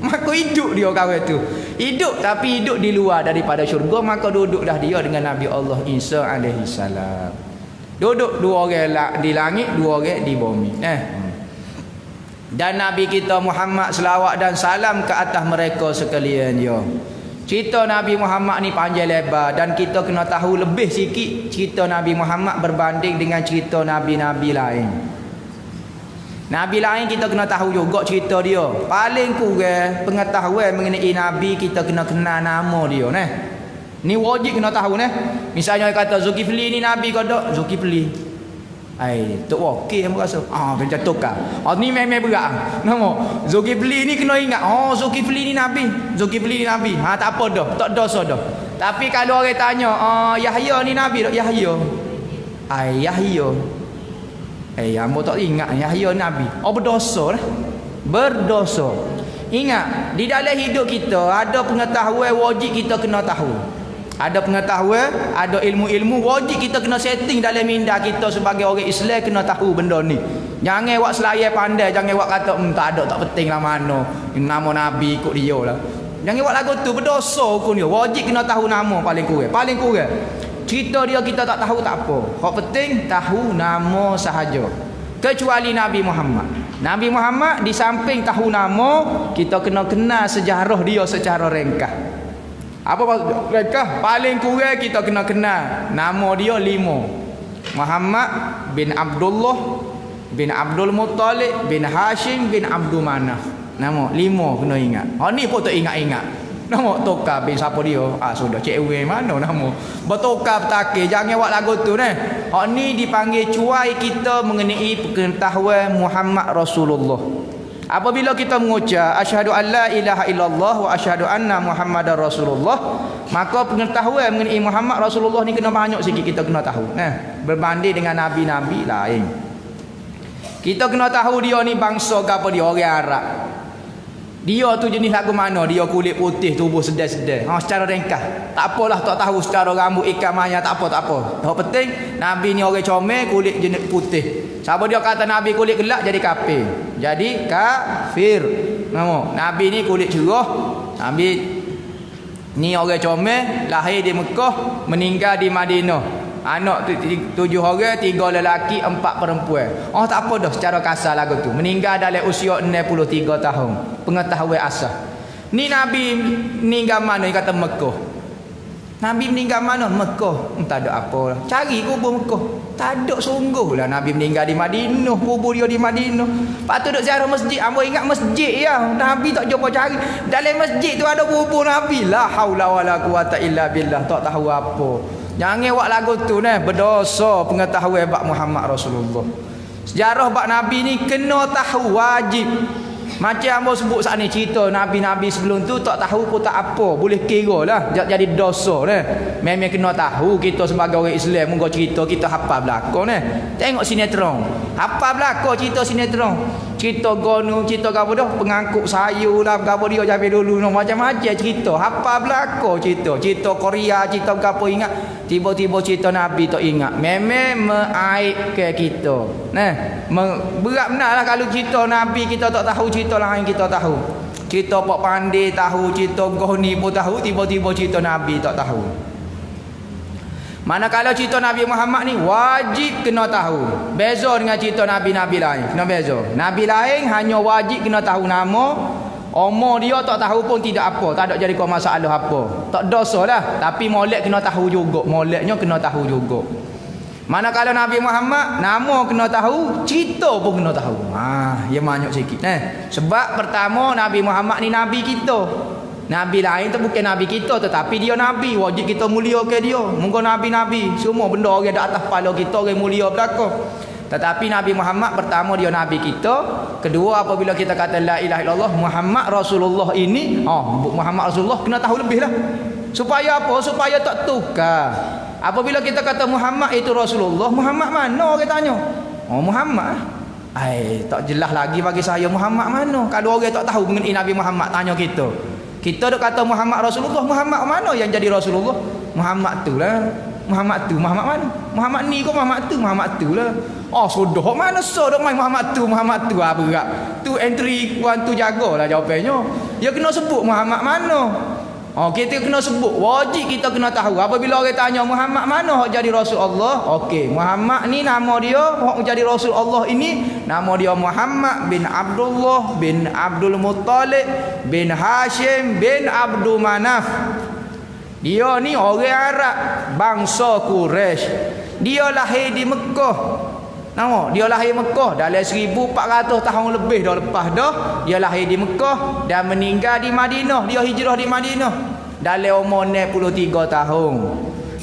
Maka hidup dia kawan tu. Hidup tapi hidup di luar daripada syurga. Maka duduklah dia dengan Nabi Allah Isa alaihi salam. Duduk dua orang di langit, dua orang di bumi. Dan Nabi kita Muhammad selawat dan salam ke atas mereka sekalian dia. Cerita Nabi Muhammad ni panjang lebar dan kita kena tahu lebih sikit cerita Nabi Muhammad berbanding dengan cerita Nabi-Nabi lain. Nabi lain kita kena tahu juga cerita dia. Paling kurang pengetahuan mengenai Nabi kita kena kenal nama dia Ni wajib kena tahu Misalnya kata Zulkifli ni Nabi ke tak? Zulkifli. Tok okey yang berasa. Macam tukar. Ni memang berat. Nama Zulkifli ni kena ingat. Zulkifli ni Nabi. Zulkifli ni Nabi. Tak apa dah. Tak dosa dah. Tapi kalau orang tanya, Yahya ni Nabi tak? Yahya. Yahya. Hamba tak ingat Yahya Nabi. Berdosa dah. Berdosa. Ingat, di dalam hidup kita ada pengetahuan wajib kita kena tahu. Ada pengetahuan, ada ilmu-ilmu wajib kita kena setting dalam minda kita sebagai orang Islam kena tahu benda ni. Jangan buat selayan pandai, jangan buat kata tak ada, tak penting lah mana. Nama Nabi ikut dia lah. Jangan buat lagu tu, berdosa hukum dia. Wajib kena tahu nama paling kurang. Paling kurang. Cerita dia kita tak tahu tak apa. Yang penting tahu nama sahaja. Kecuali Nabi Muhammad. Nabi Muhammad di samping tahu nama, kita kena kenal sejarah dia secara ringkas. Apa mereka? Paling kurang kita kena kenal nama dia 5. Muhammad bin Abdullah bin Abdul Muttalib bin Hashim bin Abdul Manaf. Nama 5 kena ingat. Ni pun tak ingat-ingat. Nama Toka bin siapa dia? Sudah cik Ewe mana nama? Bertoka bertakir. Jangan buat lagu tu ni dipanggil cuai kita mengenai pengetahuan Muhammad Rasulullah. Apabila kita mengucap asyhadu an la ilaha illallah wa asyhadu anna Muhammadar Rasulullah, maka pengetahuan mengenai Muhammad Rasulullah ni kena banyak sikit kita kena tahu. Berbanding dengan nabi-nabi lain. Kita kena tahu dia ni bangsa apa dia, orang Arab. Dia tu jenis lagu mana? Dia kulit putih, tubuh sedar-sedar. Secara ringkas. Tak apalah tak tahu secara rambut ikan maya, tak apa. Tak penting Nabi ni orang comel, kulit jenis putih. Siapa dia kata Nabi kulit gelap jadi kafir. Jadi kafir. Nabi ni kulit cerah. Nabi ni orang comel, lahir di Mekah, meninggal di Madinah. Anak 7 orang, 3 lelaki, 4 perempuan. Tak apa dah secara kasar lagu tu. Meninggal dalam usia 63 tahun. Pengetahuan asal. Ni Nabi meninggal mana? Dia kata Mekah. Nabi meninggal mana? Mekah. Tak ada apa lah. Cari kubur Mekah. Tak ada sungguh lah Nabi meninggal di Madinah. Kubur dia di Madinah. Lepas tu duduk ziarah masjid. Ambo ingat masjid ya. Nabi tak jumpa cari. Dalam masjid tu ada kubur Nabi. La haula wala quwata illa billah. Tak tahu apa. Jangan buat lagu tu ni berdosa pengetahuan bab Muhammad Rasulullah. Sejarah bab Nabi ni kena tahu wajib. Macam ambo sebut saat ni cerita Nabi-Nabi sebelum tu tak tahu pun tak apa. Boleh kira lah jadi dosa ni. Memang kena tahu kita sebagai orang Islam muka cerita kita hafal belakang ni. Tengok sinetron. Hafal belakang cerita sinetron. Cerita gonu, cerita apa dah pengangkut sayur lah apa dia jabe dulu macam-macam cerita. Hafal belakang cerita. Cerita Korea, cerita apa ingat. Tiba-tiba cerita Nabi tak ingat. Memang mengaibkan kita. Nah, berat benar lah kalau cerita Nabi kita tak tahu, cerita lain kita tahu. Cerita Pak Pandai tahu, cerita Goni pun tahu, tiba-tiba cerita Nabi tak tahu. Manakala cerita Nabi Muhammad ni wajib kena tahu. Beza dengan cerita Nabi-Nabi lain. Kena beza. Nabi lain hanya wajib kena tahu nama, umur dia tak tahu pun tidak apa. Tak ada jadi kau masalah apa. Tak dosa lah. Tapi molek kena tahu juga. Moleknya kena tahu juga. Manakala Nabi Muhammad nama kena tahu, cerita pun kena tahu. Yang banyak sikit. Sebab pertama Nabi Muhammad ni Nabi kita. Nabi lain tu bukan Nabi kita, tetapi dia Nabi. Wajib kita muliakan dia. Moga Nabi-Nabi semua benda orang di atas kepala kita orang mulia belaka. Tetapi Nabi Muhammad pertama dia Nabi kita. Kedua apabila kita kata la ilaha illallah Muhammad Rasulullah ini, Muhammad Rasulullah kena tahu lebih lah. Supaya apa? Supaya tak tukar. Apabila kita kata Muhammad itu Rasulullah, Muhammad mana orang tanya? Muhammad. Tak jelas lagi bagi saya Muhammad mana. Kalau orang tak tahu mengenai Nabi Muhammad tanya kita. Kita dok kata Muhammad Rasulullah, Muhammad mana yang jadi Rasulullah? Muhammad tu lah. Muhammad tu, Muhammad mana? Muhammad ni kok Muhammad tu lah. Sudah mana dok main Muhammad tu berat. Tu entry one tu jagalah jawapannya. Dia kena sebut Muhammad mana. Kita kena sebut, wajib kita kena tahu. Apabila orang tanya Muhammad mana hok jadi Rasul Allah? Okey, Muhammad ni nama dia hok jadi Rasul Allah ini nama dia Muhammad bin Abdullah bin Abdul Muttalib bin Hashim bin Abdul Manaf. Dia ni orang Arab, bangsa Quraisy. Dia lahir di Mekah. Dia lahir Mekah dalam 1400 tahun lebih dah lepas dah. Dia lahir di Mekah dan meninggal di Madinah. Dia hijrah di Madinah dalam umur 63 tahun.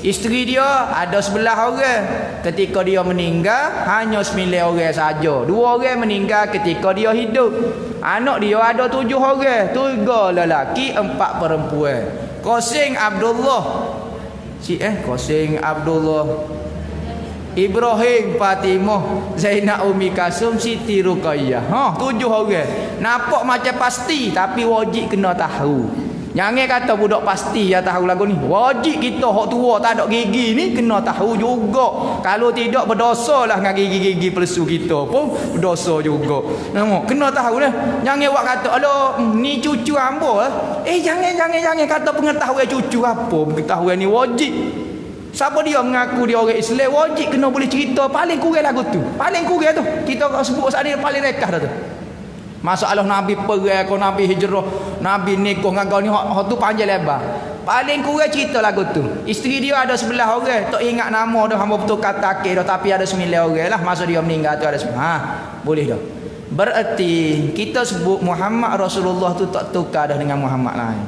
Isteri dia ada 11 orang. Ketika dia meninggal hanya 9 orang saja. 2 orang meninggal ketika dia hidup. Anak dia ada 7 orang, 3 lelaki, 4 perempuan. Qasim Abdullah. Qasim Abdullah, Ibrahim, Fatimah, Zainab, Umi Kasum, Siti Ruqayyah. 7 orang. Nampak macam pasti tapi wajib kena tahu. Jangan kata budak pasti ya tahu lagu ni. Wajib kita hak tua tak ada gigi ni kena tahu juga. Kalau tidak berdosalah dengan gigi-gigi palsu kita pun berdosa juga. Kena tahu dah. Jangan buat kata alo ni cucu ambo. Jangan kata pengetahuan cucu apa. Pengetahuan ni wajib. Siapa dia mengaku dia orang Islam wajib kena boleh cerita paling kurang lagu tu. Paling kurang tu. Kita sebut saat ni paling rekah dah tu. Masalah Nabi perang, Nabi hijrah, Nabi nikah dengan kau ni hak tu panjang lebar. Paling kurang cerita lagu tu. Isteri dia ada 11 orang, tak ingat nama dah hamba betul kata akhir dah tapi ada 9 orang lah masa dia meninggal tu ada 9. Boleh dah. Berarti kita sebut Muhammad Rasulullah tu tak tukar dah dengan Muhammad lain.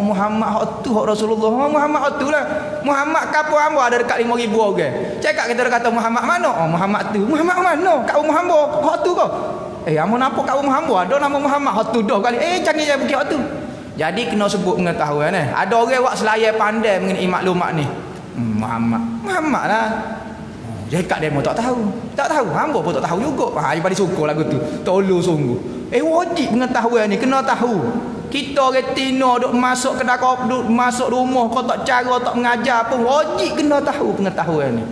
Muhammad hak tu hak Rasulullah. Muhammad hak tu lah. Muhammad kapo hamba ada dekat 5,000 orang. Cakap kita kata Muhammad mana? Muhammad tu. Muhammad mana? Kau Muhammad hak tu kau. Amun apa kau Muhammad? Ada nama Muhammad hak tu dah kali. Jangan pergi hak tu. Jadi kena sebut pengetahuan Ada orang buat selaya pandai mengenai maklumat ni. Muhammad lah. Cakap demo tak tahu. Tak tahu. Hamba pun tak tahu juga. Daripada suka lagu tu. Tolong sungguh. Wajib pengetahuan ni, kena tahu. Kita orang Tino duk masuk kedai kopi, duk masuk rumah, kau tak cara, tak mengajar pun wajib kena tahu pengetahuan ni.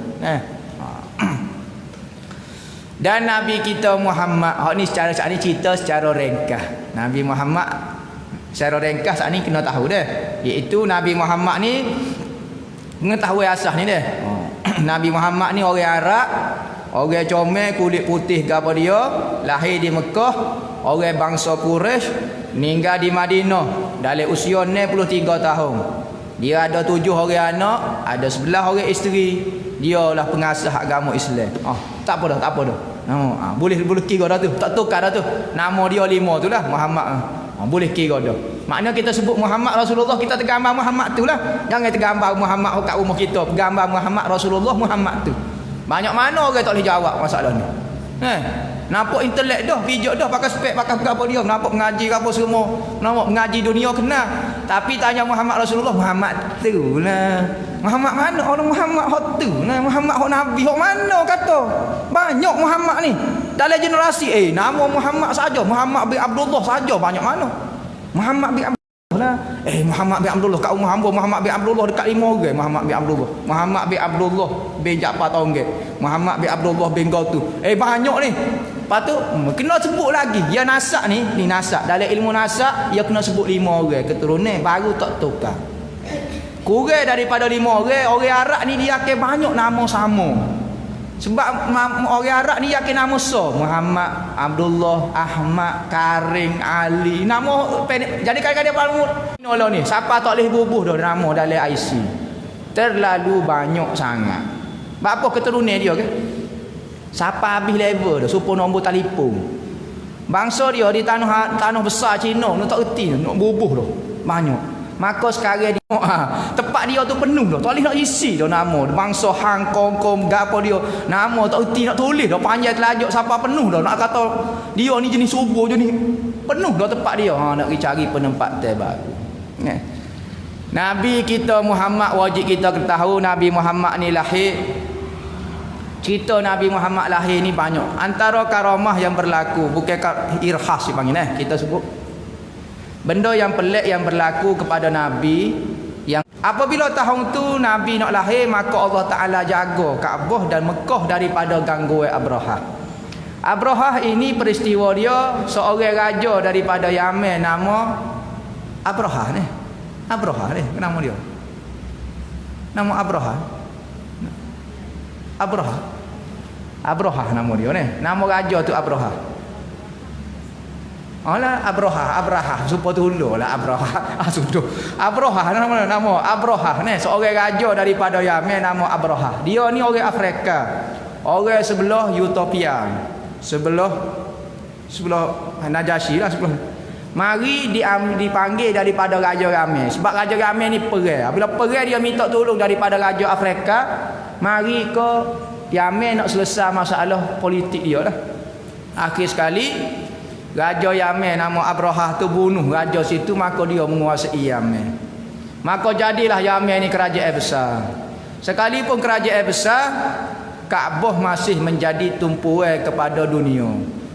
Dan Nabi kita Muhammad, ni secara saat ni cerita secara ringkas. Nabi Muhammad secara ringkas saat ni kena tahu dah. Iaitu Nabi Muhammad ni pengetahuan asas ni dah. Nabi Muhammad ni orang Arab, orang comel, kulit putih gapo dia, lahir di Mekah, orang bangsa Quraisy, meninggal di Madinah dalam usia 63 tahun. Dia ada 7 orang anak, ada 11 orang isteri. Dialah pengasas agama Islam. Tak apa dah. Boleh kira dah tu, tak tukar dah tu. Nama dia 5 tu lah, Muhammad. Boleh kira dah. Maknanya kita sebut Muhammad Rasulullah, kita tergambar Muhammad tu lah. Jangan tergambar Muhammad kat rumah kita, gambar Muhammad Rasulullah, Muhammad tu. Banyak mana orang tak boleh jawab masalah ni. Nampak intelek dah, pijak dah, pakai spek, pakai apa dia, nampak mengaji apa semua, nampak mengaji dunia kena. Tapi tanya Muhammad Rasulullah, Muhammad tu lah. Muhammad mana? Orang Muhammad hot tu lah. Muhammad hot Nabi hot mana kata? Banyak Muhammad ni. Dalam generasi nama Muhammad saja, Muhammad bin Abdullah saja, banyak mana? Muhammad bin Abdullah lah. Muhammad bin Abdullah kat rumah hamba, Muhammad bin Abdullah dekat 5 orang. Muhammad bin Abdullah, Muhammad bin Abdullah bin Ja'far Tonggek, Muhammad bin Abdullah bin Gautu. Banyak ni. Lepas tu kena sebut lagi. Ya nasab ni nasab. Dalam ilmu nasab ia kena sebut 5 orang keturunan baru tak tukar. Kurang daripada 5 orang. Orang Arab ni dia akan banyak nama sama. Sebab orang Arab ni yakin nama Muhammad, Abdullah, Ahmad, Karim, Ali. Nama jadi kadang-kadang dia paling ni. Siapa tak boleh bubuh dah nama dalam IC. Terlalu banyak sangat. Apa keturunan dia ke? Siapa habis level dah, supaya nombor telefon. Bangsa dia di tanah besar Cina, nak tak erti, nak bubuh dah. Banyak. Maka sekarang dia tempat dia tu penuh dah, tak boleh nak isi dah nama. Bangsa Hang Kong gapo dia, nama tak erti nak tulis dah, panjang telajak siapa penuh dah. Nak kata dia ni jenis subuh je ni. Penuh dah tempat dia. Nak pergi cari penempatan baru. Nabi kita Muhammad wajib kita tahu Nabi Muhammad ni lahir. Cerita Nabi Muhammad lahir ni banyak. Antara karamah yang berlaku, bukan irhas dipanggil kita sebut. Benda yang pelik yang berlaku kepada Nabi, yang apabila tahun tu Nabi nak lahir, maka Allah Ta'ala jaga Kaabah dan Mekah daripada gangguan Abrahah. Abrahah ini peristiwa dia seorang raja daripada Yaman, nama Abrahah ni. Abrahah ni nama dia. Nama Abrahah. Abrahah nama dia ni. Nama raja tu Abrahah. Abrahah supaya dulu lah Abrahah. Sudah. Abrahah nama Abrahah ni seorang raja daripada Yaman nama Abrahah. Dia ni orang Afrika. Orang sebelah Utopia. Sebelah Najasyi lah sebelah. Mari dipanggil daripada Raja Yaman. Sebab Raja Yaman ni perang. Bila perang dia minta tolong daripada Raja Afrika. Mari ke Yaman nak selesai masalah politik dia lah. Akhir sekali Raja Yaman nama Abrahah tu bunuh raja situ, maka dia menguasai Yaman. Maka jadilah Yaman ni kerajaan besar. Sekalipun kerajaan besar, Kaabah masih menjadi tumpuan kepada dunia.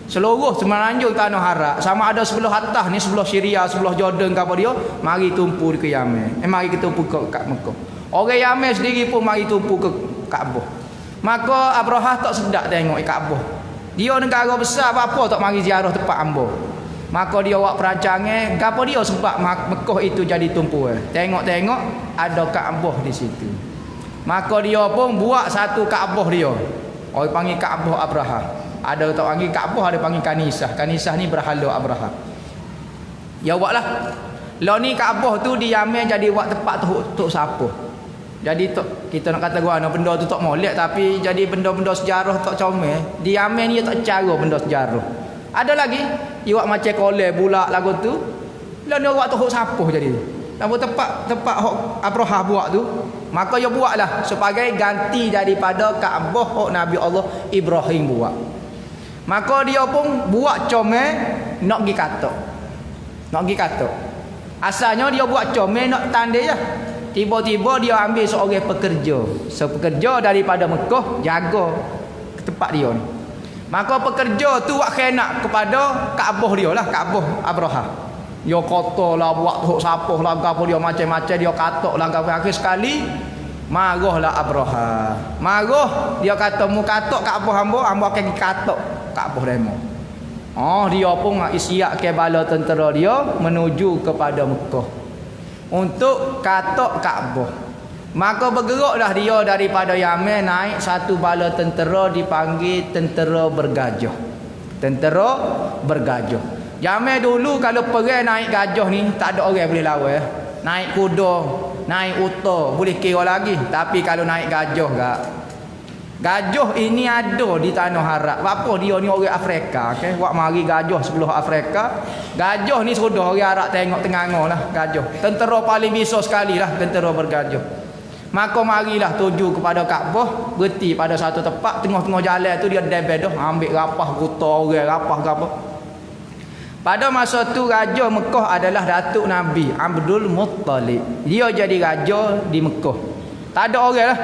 Seluruh semenanjung tanah Arab, sama ada sebelah atas ni, sebelah Syria, sebelah Jordan ke apa dia, mari tumpu ke Yaman. Mari kita tumpu ke Mekah. Orang Yaman sendiri pun mari tumpu ke Kaabah. Maka Abrahah tak sedap tengok Kaabah. Dia negara besar apa tak mari ziarah tempat hamba. Maka dia buat perancangan, gapo dia sebab Mekah itu jadi tumpuan. Tengok-tengok ada Kaabah di situ. Maka dia pun buat satu Kaabah dia. Orang panggil Kaabah Abrahah. Ada tak panggil Kaabah, ada panggil kanisah. Kanisah ni berhala Abrahah. Ya buatlah. Lah ni Kaabah tu di Yaman jadi buat tempat tok siapa. Jadi kita nak kata gua benda tu tak molek, tapi jadi benda-benda sejarah tak comel. Di Yaman ni tak cara benda sejarah. Ada lagi dia buat macam kolej bulak lagu tu. Lah dia buat tok siapa jadi. Nama tempat hok Abrahah buat tu, maka dia buatlah sebagai ganti daripada Kaabah hok Nabi Allah Ibrahim buat. Maka dia pun buat comel nak pergi katok. Nak pergi katok. Asalnya dia buat comel nak tandai lah. Tiba-tiba dia ambil seorang pekerja. Pekerja daripada Mekah jaga ke tempat dia ni. Maka pekerja tu buat khianat kepada Kaabah dia lah, Kaabah Abraha. Dia kata lah, buat hok sapuh lah, apa dia macam-macam, dia katok lah, akhir sekali marahlah Abraha. Marah, dia kata mu katok Kaabah hamba akan katok Kaabah demo. Oh, dia pun siap ke bala tentera dia menuju kepada Mekah untuk katok Kaabah. Maka bergeraklah dia daripada Yaman naik satu bala tentera dipanggil tentera bergajah. Tentera bergajah. Yaman dulu kalau pergi naik gajah ni tak ada orang boleh lawan. Naik kuda, naik unta boleh kira lagi. Tapi kalau naik gajah gak. Gajah ini ada di tanah Arab. Apa dia ni orang Afrika, okey. Wak mari gajah sebelah Afrika. Gajah ni sudah orang Arab tengok tenganga lah gajah. Tentera paling biasa sekali lah tentera bergajah. Maka marilah tuju kepada Kaabah, berhenti pada satu tempat tengah-tengah jalan tu dia debedah ambil rapah kota orang, rapah ke apa. Pada masa tu raja Mekah adalah datuk Nabi Abdul Muttalib. Dia jadi raja di Mekah. Tak ada orang lah.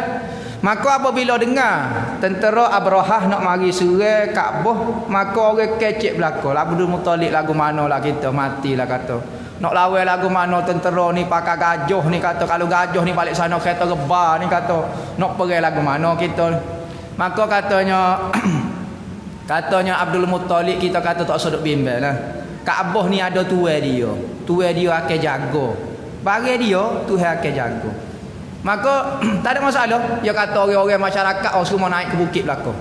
Maka apabila dengar tentera Abrahah nak mari serang Kaabah, maka orang kecek belaka. Abdul Muttalib lagu mana lah kita matilah kata. Nak lawan lagu mana tentera ni pakai gajah ni kata, kalau gajah ni balik sana kereta rebah ni kata, nak pergi lagu mana kita. Maka katanya katanya Abdul Muttalib kita kata tak sedap bimbang lah. Kaabah ni ada tuan dia. Tuan dia akan jaga. Bagi dia Tuhan akan jaga. Maka tak ada masalah. Dia kata orang-orang masyarakat semua naik ke bukit belakang.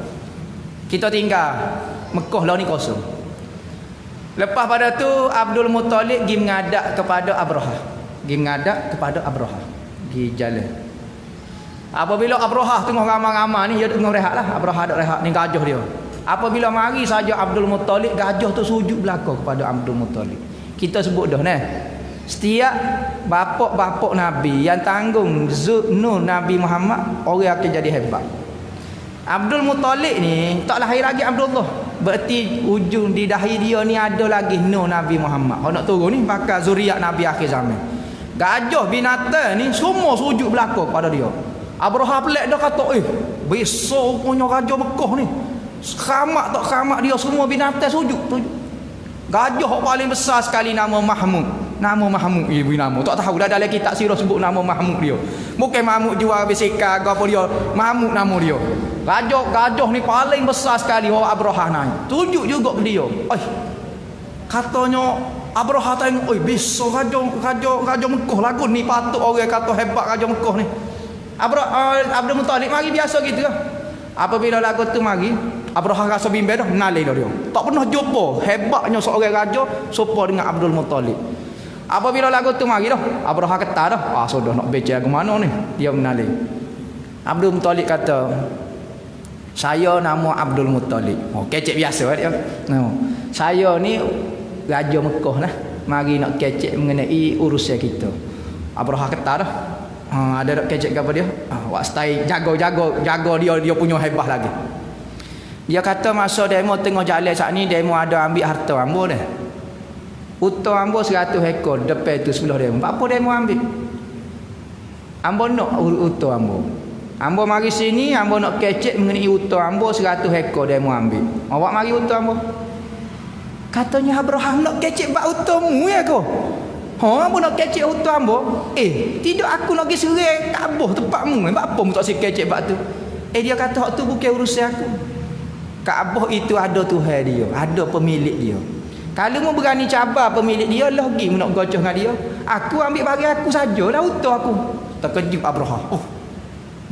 Kita tinggal Mekah lah ni kosong. Lepas pada tu Abdul Muttalib pergi mengadak kepada Abraha. Pergi mengadak kepada Abraha. Pergi jalan. Apabila Abraha tengah ramai-ramai ni, dia tengah rehat lah. Abraha ada rehat ni gajah dia. Apabila mari saja Abdul Muttalib, gajah tu sujud belakang kepada Abdul Muttalib. Kita sebut dah ni. Setiap bapak-bapak Nabi yang tanggung Nur Nabi Muhammad, orang akan jadi hebat. Abdul Muttalib ni tak lahir lagi Abdullah. Berarti ujung di dahi dia ni ada lagi Nur Nabi Muhammad. Kalau nak turun ni pakai zuriat Nabi akhir zaman. Gajah binatang ni semua sujud belakang pada dia. Abraha pelik dah kata, besar punya gajah Mekah ni. Keramat tak keramat dia semua binatang sujud. Gajah yang paling besar sekali nama Mahmud. Nama Mahmud ibu nama. Tak tahu dah dalam kitab sirah sebut nama Mahmud dia. Bukan Mahmud jual bisikal ke apa dia. Mahmud nama dia. Gajah ni paling besar sekali orang Abraha naik. Tunjuk juga ke dia. Katanya Abraha tengok, besar gajah Mekah lagu ni patut orang kata hebat gajah Mekah ni. Abdul Muttalib mari biasa gitu lah. Apabila lagu tu mari, Abraha rasa bimbang dah, menalih dah dia. Tak pernah jumpa hebatnya seorang raja serupa dengan Abdul Muttalib. Apabila lagu tu mari dah, Abraha kata dah, sudah nak becek ke mana ni? Dia menalih. Abdul Muttalib kata, saya nama Abdul Muttalib. Kecek biasa dia. Saya ni raja Mekah lah. Mari nak kecek mengenai urusan kita. Abraha kata dah. Ada nak kecek ke apa dia? Wak stay jaga dia punya hebat lagi. Dia kata masa demo tengah jalan saat ni, demo ada ambil harta ambo dah. Unta ambo 100 ekor depan tu sebelah demo. Apa demo ambil? Ambo nak unta ambo. Ambo mari sini, ambo nak kecek mengenai unta ambo 100 ekor demo ambil. Awak mari unta ambo. Katanya Abraham nak kecek bak untamu ya ko? Ambo nak kecek unta ambo. Tidak aku nak pergi serang Kaabah tempatmu. Apa mu tak si kecek bak tu? Dia kata hak tu bukan urusan aku. Kaabah itu ada Tuhan dia, ada pemilik dia. Kalau mu berani cabar pemilik dia, lagi mu nak gocah dengan dia. Aku ambil bagi aku sajalah unta aku. Terkejut Abraha.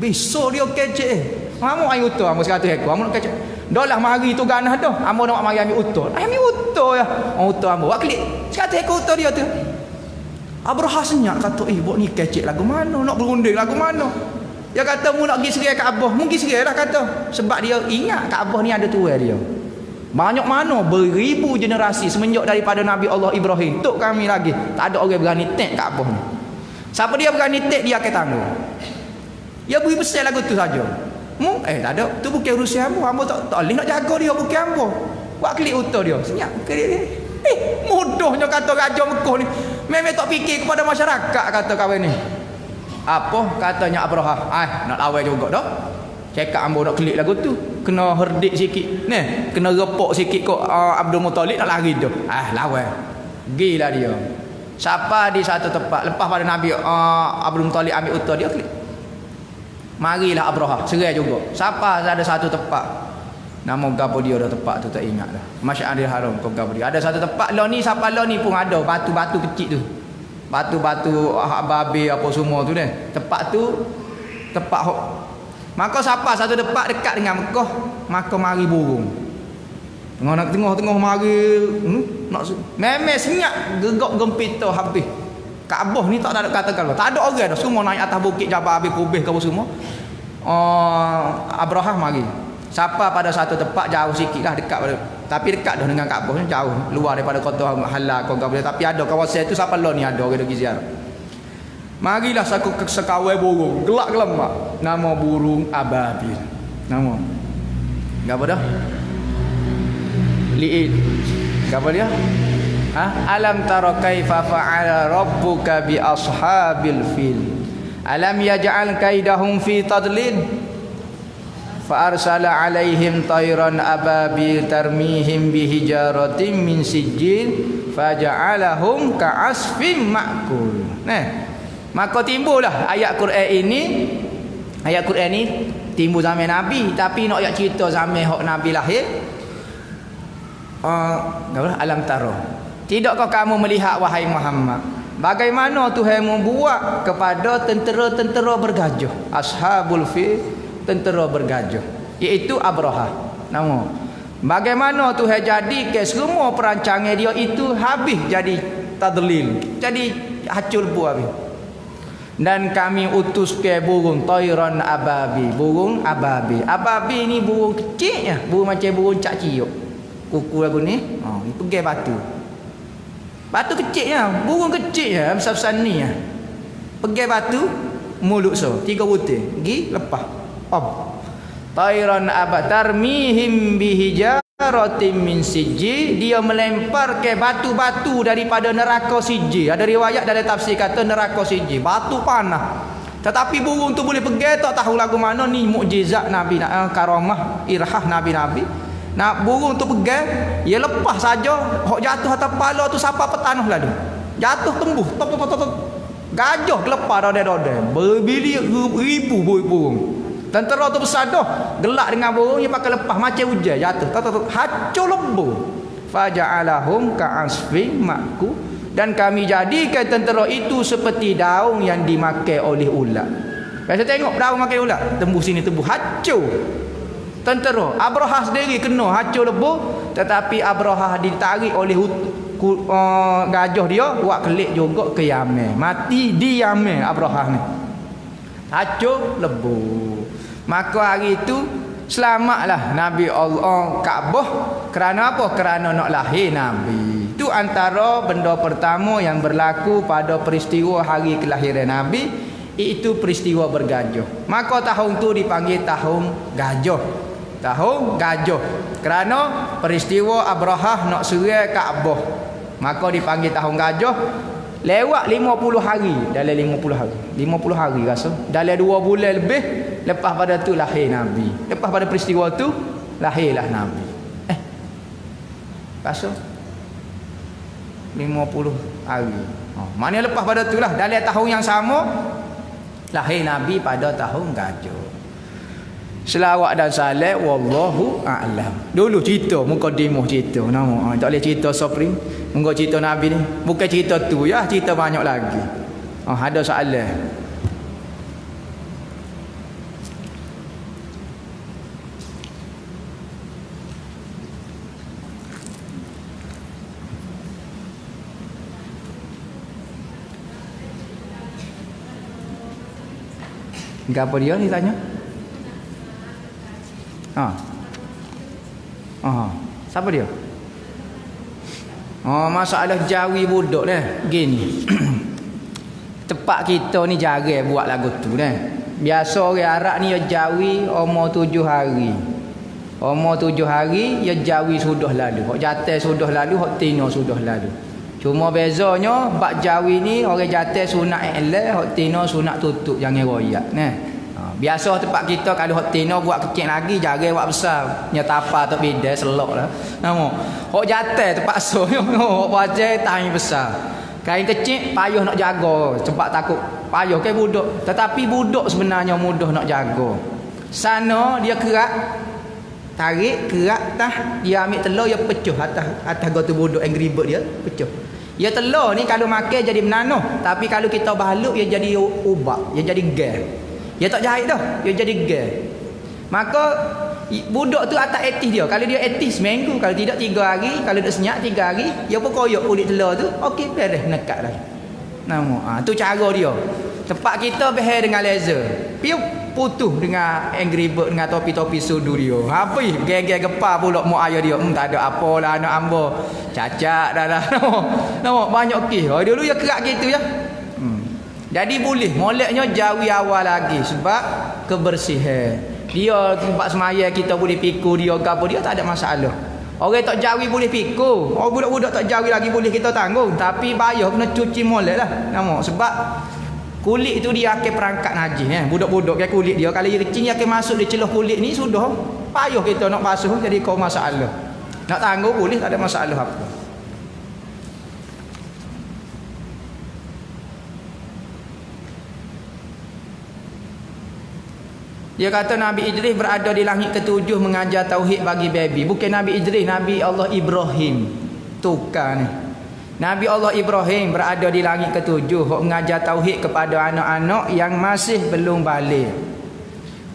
Besok dia kecek. Kamu ambil unta ambo 100 ekor. Kamu nak kecek. Dah lah mari tu ganah dah. Ambo nak mari ambil unta. Ambil unta ya. Unta ambo. Wak klik 100 ekor unta dia tu. Abraha senyap kata, buat ni kecek lagu mana? Nak berunding lagu mana? Dia kata, mu nak pergi serang Kaabah. Mu pergi serang lah kata. Sebab dia ingat Kaabah ni ada tuan dia. Banyak mana beribu generasi semenjak daripada Nabi Allah Ibrahim. Tok kami lagi. Tak ada orang berani tek Kaabah ni. Siapa dia berani tek, dia akan tanggung. Dia beri besar lagu tu saja. Mu, tak ada. Tu bukan urusan ambo. Ambo tak boleh nak jaga dia, bukan ambo. Buat klik utah dia. Senyap. Mudahnya kata Raja Mekah ni. Memang tak fikir kepada masyarakat kata kawan ni. Apa katanya Abraha? Nak lawan juga dah. Cakap ambo nak klik lagu tu. kena herdik sikit. Neh, kena repok sikit kok Abdul Muttalib nak lari tu. Lawan. Gilah dia. Siapa di satu tempat lepas pada Nabi Abdul Muttalib ambil unta dia klik. Marilah Abrahah serai juga. Siapa ada satu tempat. Nama gapo dia dah tempat tu tak ingat dah. Masjidil Haram kau gapo dia. Ada satu tempat lah ni siapa lah ni pun ada batu-batu kecil tu. Batu-batu babi apa semua tu deh. Tempat tu tempat maka siapa satu tempat dekat dengan Mekah, maka mari burung. Tengah-tengah mari nak memang senyap gegak gempita habis. Kaabah ni tak ada katakan. Tak ada orang dah, semua naik atas bukit Jabal Abi Qubais ke apa semua. Abraham mari. Siapa pada satu tempat jauh sikitlah dekat pada, tapi dekat dah dengan Kaabah ni jauh, luar daripada kota Halal kau gapo, tapi ada kawasan itu siapa lah ni ada orang pergi ziarah. Marilah sekawai burung, gelak gelemak. Nama burung ababil. Nama. Gapo dah? Li'id. Gapo dia? Alam tara kaifa fa'ala rabbuka bi ashabil fil. Alam yaj'al kaidahum fi tadlil. Fa arsala 'alaihim tayran ababil tarmihim bi hijaratin min sijil faja'alahum ka'asfin ma'kul. Maka timbullah ayat Quran ini. Ayat Quran ni timbul zaman Nabi, tapi nak ayat cerita zaman hak Nabi lahir. Alam taro. Tidakkah kamu melihat wahai Muhammad, bagaimana Tuhan membuat kepada tentera-tentera bergajah, ashabul fil, tentera bergajah, iaitu Abrahah. Nama. Bagaimana Tuhan jadikan semua perancangan dia itu habis jadi tadlil, jadi hacul buah habis. Dan kami utus ke burung tayran ababi, burung ababi. Ababi ni burung kecil ya, burung macam burung cak ciuk. Kuku lagu ni, itu pergi batu. Batu kecil ya, burung kecil ya, besar-besar ni ya. Pergi batu, mulut so, 3 butir, pergi lepas. Tayran abatarmihim bihijaratin min sijji, dia melempar ke batu-batu daripada neraka sijji. Ada riwayat dalam tafsir kata neraka sijji, batu panah. Tetapi burung tu boleh pergi, tak tahu lagu mana ni mukjizat Nabi, karamah irhah Nabi-nabi. Nak burung tu pergi, dia lepas saja, hok jatuh atas kepala tu siapa petanah lah tu. Jatuh tembus, gajah kelepar dodeh-dodeh. Ribu burung. Tentera tu bersadah, gelak dengan burung dia pakai lepas macam hujan jatuh. Hancur lembu. Faja'alahum ka'asfin ma'ku, dan kami jadikan tentera itu seperti daun yang dimakan oleh ulat. Biasa tengok daun makan ulat, tembus sini tembus hancur. Tentera Abrahah sendiri kena hancur lembu, tetapi Abrahah ditarik oleh gajah dia buat kelik juga ke Yaman. Mati di Yaman Abrahah ni. Hancur lembu. Maka hari itu selamatlah Nabi Allah Kaabah. Kerana apa? Kerana nak lahir Nabi. Itu antara benda pertama yang berlaku pada peristiwa hari kelahiran Nabi, iaitu peristiwa bergajah. Maka tahun tu dipanggil tahun gajah. Tahun gajah. Kerana peristiwa Abrahah nak serang Kaabah, maka dipanggil tahun gajah. Lewat 50 hari, dalam 50 hari. 50 hari rasa. Dalam 2 bulan lebih lepas pada tu lahir Nabi. Lepas pada peristiwa tu lahirlah Nabi. Rasa 50 hari. Mana lepas pada tu lah, dalam tahun yang sama lahir Nabi pada tahun gajah. Selawat dan salam wallahu a'lam. Dulu cerita mukadimah cerita nama tak boleh cerita sopring. Munggo cerita Nabi ni bukan cerita tu ya, cerita banyak lagi. Ada soalan. Apa dia ni tanya? Siapa dia? Masalah jawi budak dah. Gini. Tempat kita ni jarang buat lagu tu dah. Biasa orang Arab ni dia jawi umur 7 hari. Umur 7 hari dia jawi sudah lalu. Hak jatuh sudah lalu, hak tino sudah lalu. Cuma bezanya bab jawi ni orang jatuh sunat eleh, hak tino sunat tutup jangan royak nah. Biasa tempat kita kalau hok tino buat kecil lagi, jaga buat besar. Nya tapa tok bidai selok lah. Namo. Hok jate terpaksa hok wajah tangi besar. Kain kecil payah nak jaga, sebab takut payah ke budak. Tetapi budak sebenarnya mudah nak jaga. Sana dia kerak, tarik kerak tah, dia ambil telur dia pecah atas gotu budak angry bird dia pecah. Ya telur ni kalau makan jadi menanuh, tapi kalau kita bahaluk dia jadi ubak, dia jadi gas. Dia tak jahit dah, dia jadi gas. Maka budak tu atas etis dia. Kalau dia etis seminggu, kalau tidak 3 hari, kalau dia senyap 3 hari, dia pun koyok kulit telur tu, okey beres nekat dah. Nama tu cara dia. Tempat kita behar dengan laser. Piup putus dengan angry bird dengan topi-topi sudu dia. Habis geng-geng gepar pula mak ayah dia. Tak ada apalah anak hamba. Cacat dah lah. Nama banyak kes. Dulu dia kerak gitu ya. Jadi boleh moleknya jawi awal lagi sebab kebersihan. Dia tempat semaya kita boleh pikul dia ke apa dia tak ada masalah. Orang tak jawi boleh pikul. Orang budak-budak tak jawi lagi boleh kita tanggung. Tapi bayar kena cuci molek lah. Nama sebab kulit itu dia akan perangkat najis budak-budak ke kulit dia kalau dia kecil dia akan masuk di celah kulit ni sudah payah kita nak basuh jadi kau masalah. Nak tanggung boleh tak ada masalah apa. Dia kata Nabi Idris berada di langit ke-7 mengajar tauhid bagi baby. Bukan Nabi Idris, Nabi Allah Ibrahim. Tukar ni. Nabi Allah Ibrahim berada di langit ke-7 mengajar tauhid kepada anak-anak yang masih belum balik.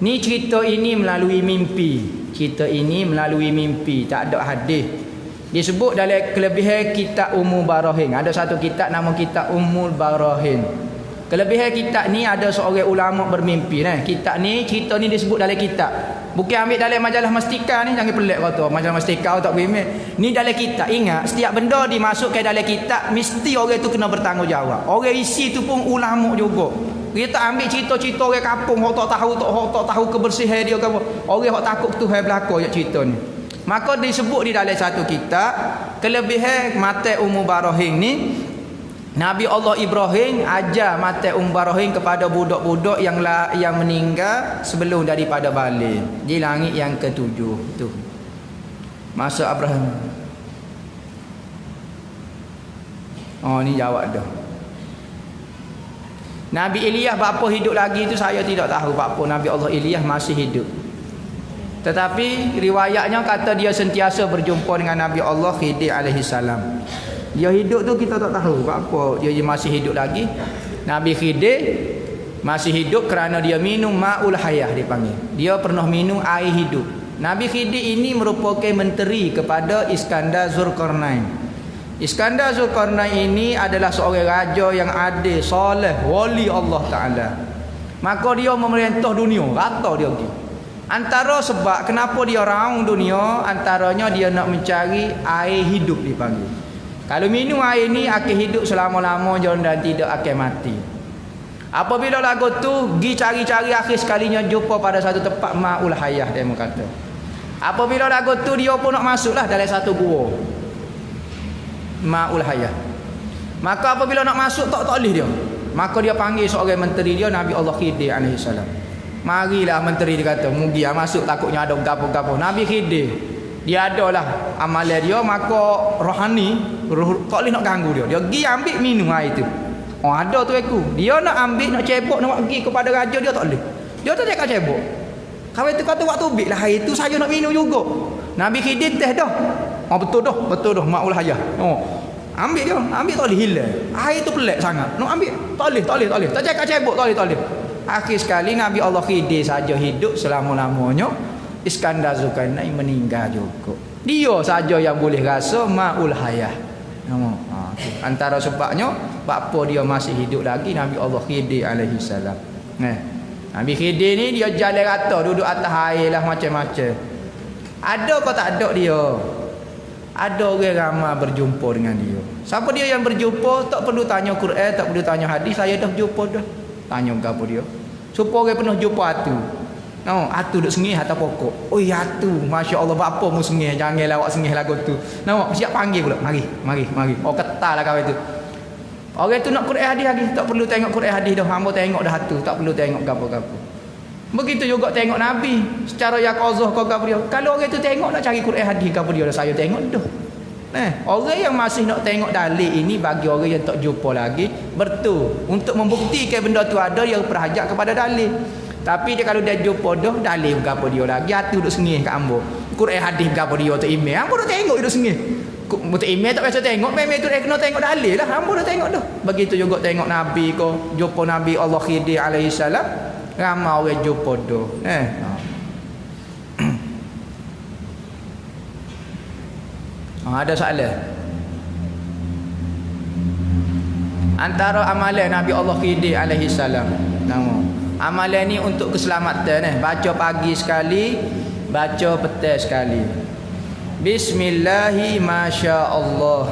Ni cerita ini melalui mimpi. Cerita ini melalui mimpi, tak ada hadis. Disebut dalam kelebihan kitab Ummul Barahin. Ada satu kitab nama kitab Ummul Barahin. Kelebihan kitab ni ada seorang ulama bermimpi kitab ni cerita ni disebut dalam kitab. Bukan ambil dalam majalah Mastika ni, jangan pelik kata majalah Mastika tak boleh ambil. Ni dalam kitab. Ingat setiap benda dimasukkan dalam kitab mesti orang tu kena bertanggungjawab. Orang isi tu pun ulama juga. Kita ambil cerita-cerita orang kampung hok tak tahu kebersihan dia ke apa. Orang hok takut Tuhan belaka ya cerita ni. Maka disebut di dalam satu kitab kelebihan mata Ummul Barahin ni. Nabi Allah Ibrahim ajar mata Barahin kepada budak-budak yang meninggal sebelum daripada balik di langit yang ke-7 tu. Masa Abraham. Oh ni jawab dah. Nabi Ilyas berapa hidup lagi tu saya tidak tahu berapa Nabi Allah Ilyas masih hidup. Tetapi riwayatnya kata dia sentiasa berjumpa dengan Nabi Allah Khidir alaihi salam. Dia hidup tu kita tak tahu apa dia masih hidup lagi. Nabi Khidir masih hidup kerana dia minum ma'ul hayah dipanggil. Dia pernah minum air hidup. Nabi Khidir ini merupakan menteri kepada Iskandar Zulkarnain. Iskandar Zulkarnain ini adalah seorang raja yang adil, soleh, wali Allah Ta'ala. Maka dia memerintah dunia, rata dia pergi. Antara sebab kenapa dia raung dunia, antaranya dia nak mencari air hidup dipanggil. Kalau minum air ni akan hidup selama-lamanya dan tidak akan mati. Apabila lagu tu pergi cari-cari akhir sekalinya jumpa pada satu tempat ma'ul hayah dia kata. Apabila lagu tu dia pun nak masuklah dalam satu gua. Ma'ul hayah. Maka apabila nak masuk tak boleh dia. Maka dia panggil seorang menteri dia Nabi Allah Khidir alaihi salam. Marilah menteri dia kata, mugi masuk takutnya ada gapo-gapo. Nabi Khidir dia adalah amalan dia maka rohani tak boleh nak ganggu dia. Dia pergi ambil minum air tu. Oh ada tu aku. Dia nak ambil nak cebok nak pergi kepada raja dia tak boleh. Dia tak cakap cebok. Kawan tu kata waktu ambil lah air tu saya nak minum juga. Nabi Khidir teh dah. Oh betul dah maul hayah. Oh ambil dia, ambil tak boleh hilang. Air tu pelik sangat. Nak ambil tak boleh. Tak cakap cebok tak boleh. Akhir sekali Nabi Allah Khidir saja hidup selama-lamanya. Iskandar Zulkarnain meninggal juga. Dia saja yang boleh rasa ma'ul hayah. Antara sebabnya bapa dia masih hidup lagi Nabi Allah Khidir alaihi salam. Nabi Khidir ni dia jalan rata duduk atas air lah macam-macam. Ada ke tak ada dia? Ada orang ramai berjumpa dengan dia. Siapa dia yang berjumpa tak perlu tanya Quran, tak perlu tanya hadis, saya dah jumpa dah. Tanya gapo dia? Supaya orang pernah jumpa atu. Atu duk sengih atas pokok. Oi atu, masya-Allah apa mu sengih, jangan lawak sengih lagu tu. Siap panggil pula. Mari. Oh ketallah kawan tu. Orang tu nak Quran hadis lagi, tak perlu tengok Quran hadis dah. Hamba tengok dah atu, tak perlu tengok gapo-gapo. Begitu juga tengok Nabi secara yaqazah kau kat dia. Kalau orang tu tengok nak cari Quran hadis kat dia dah saya tengok dah. Orang yang masih nak tengok dalil ini bagi orang yang tak jumpa lagi betul. Untuk membuktikan benda tu ada dia berhajat kepada dalil. Tapi dia kalau dia jumpa dah dalil gapo dia lagi hati duk sengih kat ambo. Quran hadis gapo dia tu email. Ambo dah tengok duk sengih. Betul email tak biasa tengok, memang tu kena tengok dalil lah. Ambo dah tengok dah. Begitu juga tengok Nabi ko, jumpa Nabi Allah Khidir alaihi salam. Ramai orang jumpa dah. Ada soalan. Antara amalan Nabi Allah Khidir alaihi salam. Amalan ni untuk keselamatan baca pagi sekali, baca petang sekali. Bismillahi masyaallah.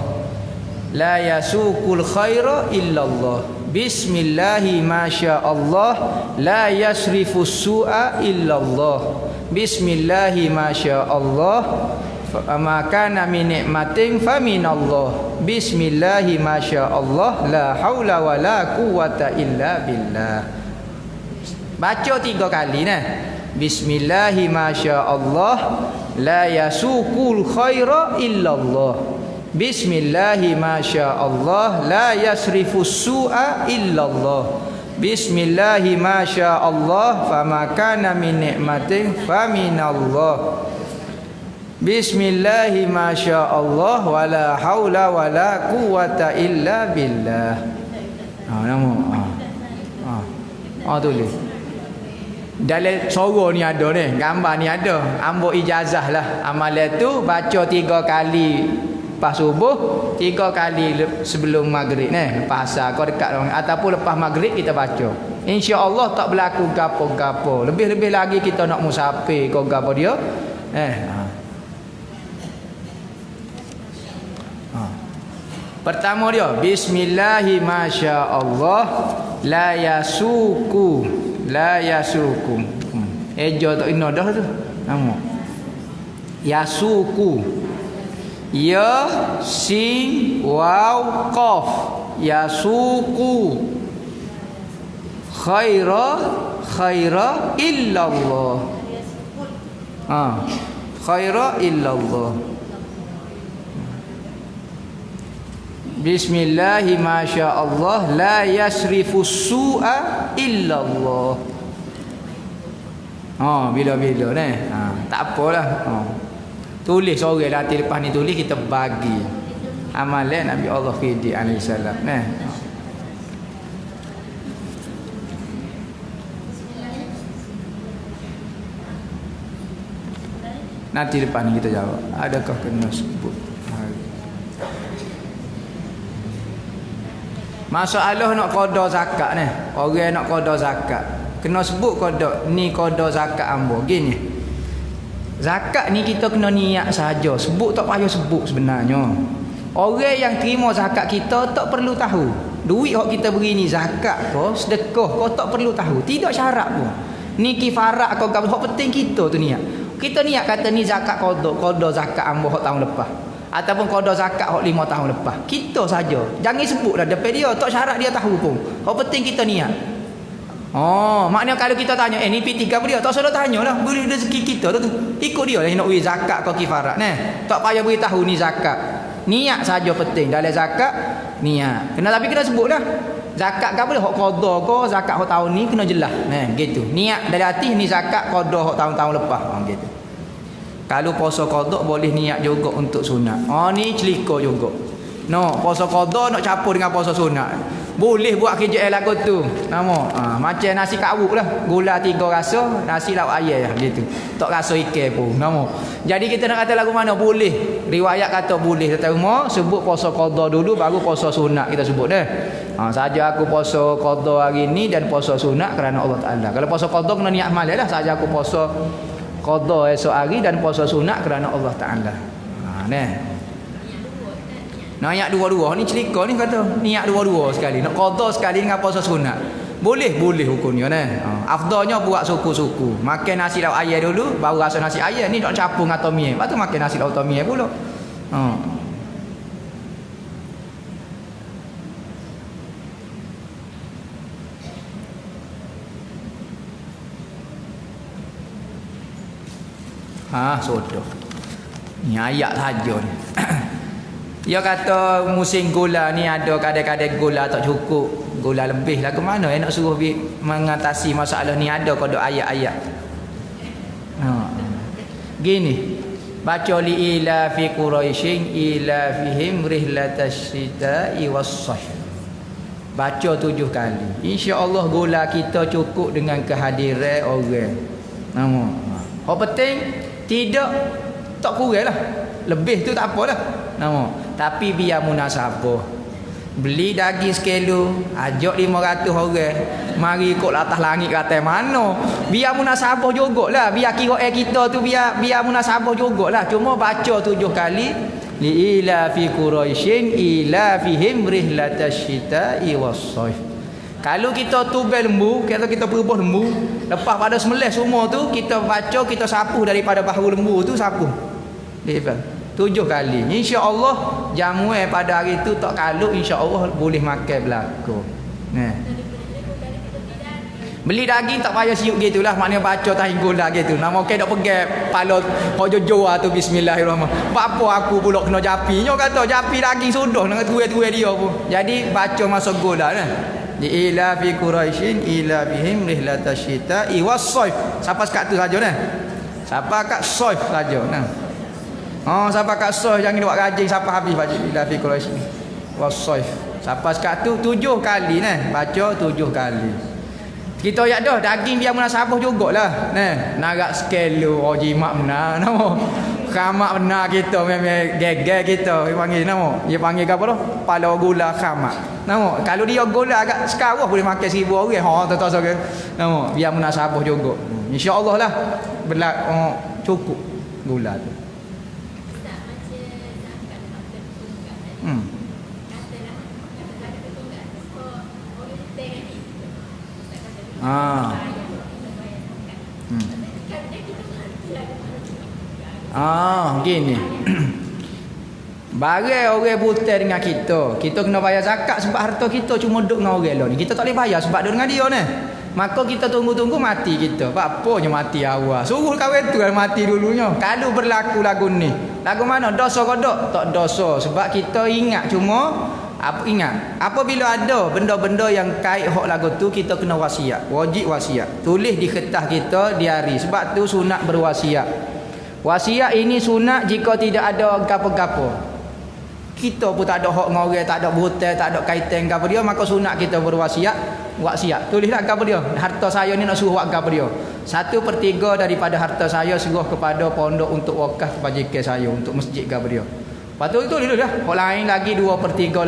La yasuqul khaira illallah. Bismillahi masyaallah. La yasrifus su'a illallah. Bismillahi masyaallah. Ma kana min nikmatin fa minallah. Bismillahi masyaallah. La haula wala quwwata illa billah. Baca 3 kali Bismillahi masyaallah. La yasuqul khaira illallah. Bismillahi masyaallah. La yasrifus su'a illallah. Bismillahi masyaallah. Fama kana min nikmatin fa minallah. Bismillahi masyaallah. Wala haula wala quwwata illa billah. Tulis. Dalam sorok ni ada gambar ni ada. Ambo ijazah lah. Amalan tu baca 3 kali lepas subuh, 3 kali sebelum maghrib lepas asar kau dekat ataupun lepas maghrib kita baca. Insya-Allah tak berlaku gapo-gapo. Lebih-lebih lagi kita nak musafir kau gapo dia. Pertama dia bismillahi masyaallah. La yasuku. La yasuku. Ejo tak ino dah tu. Nama. Yasuku. Ya sin waw qaf. Yasuku. Khaira illallah. Khaira illallah. Bismillahi masyaallah. La yasrifus su'a illallah. Bila-bila tak apalah. Tulis seorang latih lepas ni tulis kita bagi amalan Nabi Allah Khidir alaihi salam nanti lepas ni kita jawab. Adakah kena sebut masalah nak qada zakat orang nak qada zakat kena sebut qada ni qada zakat ambo gini. Zakat ni kita kena niat saja. Sebut tak payah sebut sebenarnya. Orang yang terima zakat kita tak perlu tahu. Duit yang kita beri ni zakat ke, sedekah ke tak perlu tahu. Tidak syarat pun. Ni kifarat ke apa hak penting kita tu niat. Kita niat kata ni zakat qada zakat ambo hak tahun lepas. Ataupun qada zakat hak 5 tahun lepas. Kita saja. Jangan sebutlah depan dia, tak syarat dia tahu pun. Hak penting kita niat. Maknanya kalau kita tanya ni P3 apa dia, tak salah tanyalah beri rezeki kita tu. Ikut dia lah nak beri zakat ke kifarat tak payah beritahu ni zakat. Niat saja penting. Dalam zakat niat. Tapi kena sebut dah. Zakat ke apa dia? Hak qada ke zakat hak tahun ni kena jelas. Gitu. Niat dari hati ni zakat qada hak tahun-tahun lepas. Gitu. Kalau puasa qada boleh niat juga untuk sunat. Ni celika juga. Puasa qada nak campur dengan puasa sunat. Boleh buat KJL lagu tu. Macam nasi kawuk lah. Gula 3 rasa, nasi lauk ayam lah gitu. Tak rasa ikan pun. Jadi kita nak kata lagu mana? Boleh. Riwayat kata boleh. Tetapi rumah sebut puasa qada dulu baru puasa sunat kita sebut saja aku puasa qada hari ni dan puasa sunat kerana Allah Taala. Kalau puasa qada kena niat malam lah. Saja aku puasa qada esok hari dan puasa sunat kerana Allah Taala. Niat dua-dua ni celika ni kata niat dua-dua sekali nak qada sekali dengan puasa sunat boleh hukumnya afdalnya buat suku-suku makan nasi lauk ayam dulu baru rasa nasi ayam ni nak campur dengan tomie lepas tu makan nasi lauk tomie pula Sudah. Ni ayat saja ni. Dia kata musim gula ni ada kadang-kadang gula tak cukup, gula lebih lah ke mana nak suruh mengatasi masalah ni, ada pada ayat-ayat. Gini. Baca li ila fi quraisyin ila fihim rihlatash shita'i was-sayf. Baca 7 kali. Insya-Allah gula kita cukup dengan kehadiran orang. Hak penting tidak tak kurang lah. Lebih tu tak apalah. Tapi biar munasabah. Beli daging sekilo, ajak 500 orang. Mari ikut atas langit kata mana. Biar munasabah jugalah. Biar kira kita tu biar munasabah jugalah. Cuma baca 7 kali. Li ila fi quraisyin ila fihim rihlatash shita'i was-sayf. Kalau kita tubel lembu, kita berubah lembu, lepas pada semelah semua tu kita baca, kita sapu daripada bahu lembu tu sapu. 7 kali. Insya-Allah jamuan pada hari tu tak kalut, insya-Allah boleh makan belaka. Beli daging tak payah siuk gitulah, maknanya baca tahi gula gitu. Nama okey dak pegang pala hojo-jo tu bismillahirrahmanirrahim. Apa aku pula kena japi? Nyo kata japi daging sudah dengan tuai-tuai dia pun. Jadi baca masuk gula kan. Di ila fi quraisyin ila bihim rihlatash shita'i was-sayf. Siapa sekat tu saja nah. Siapa kat sayf saja nah. Siapa kat sayf jangan buat gaji siapa habis baca ila fi quraisyin was-sayf. Siapa sekat tu 7 kali nah, baca 7 kali. Kita ayat dah daging biar munasabah jugalah. Narak sekelo jimat benar nama. Khamak benar kita memang geger kita panggil nama. Dia panggil apa dah? Pala gula khamak. Nama kalau dia gula agak sekarang boleh makan 1000 orang. Tak ke. Nama biar munasabah juga. Insya-Allah lah cukup gula tu. Gini. Barang orang buta dengan kita kena bayar zakat sebab harta kita cuma duduk dengan orang lain. Kita tak boleh bayar sebab duduk dengan dia ni. Maka kita tunggu-tunggu mati kita. Apanya mati awal. Suruh kawan tu mati dulunya. Kalau berlaku lagu ni. Lagu mana? Dosa ke tak? Tak dosa. Sebab kita ingat cuma apabila ada benda-benda yang kait hak lagu tu kita kena wasiat. Wajib wasiat. Tulis di kertas kita diari. Sebab tu sunat berwasiat. Wasiat ini sunat jika tidak ada apa-apa. Kita pun tak ada hak dengan orang, tak ada hutang, tak ada kaitan dengan dia, maka sunat kita berwasiat. Tulislah apa dia. Harta saya ni nak suruh buat apa dia. 1/3 daripada harta saya suruh kepada pondok untuk wakaf kebajikan saya, untuk masjid apa dia. Lepas tu tulislah. Hak lain lagi 2/3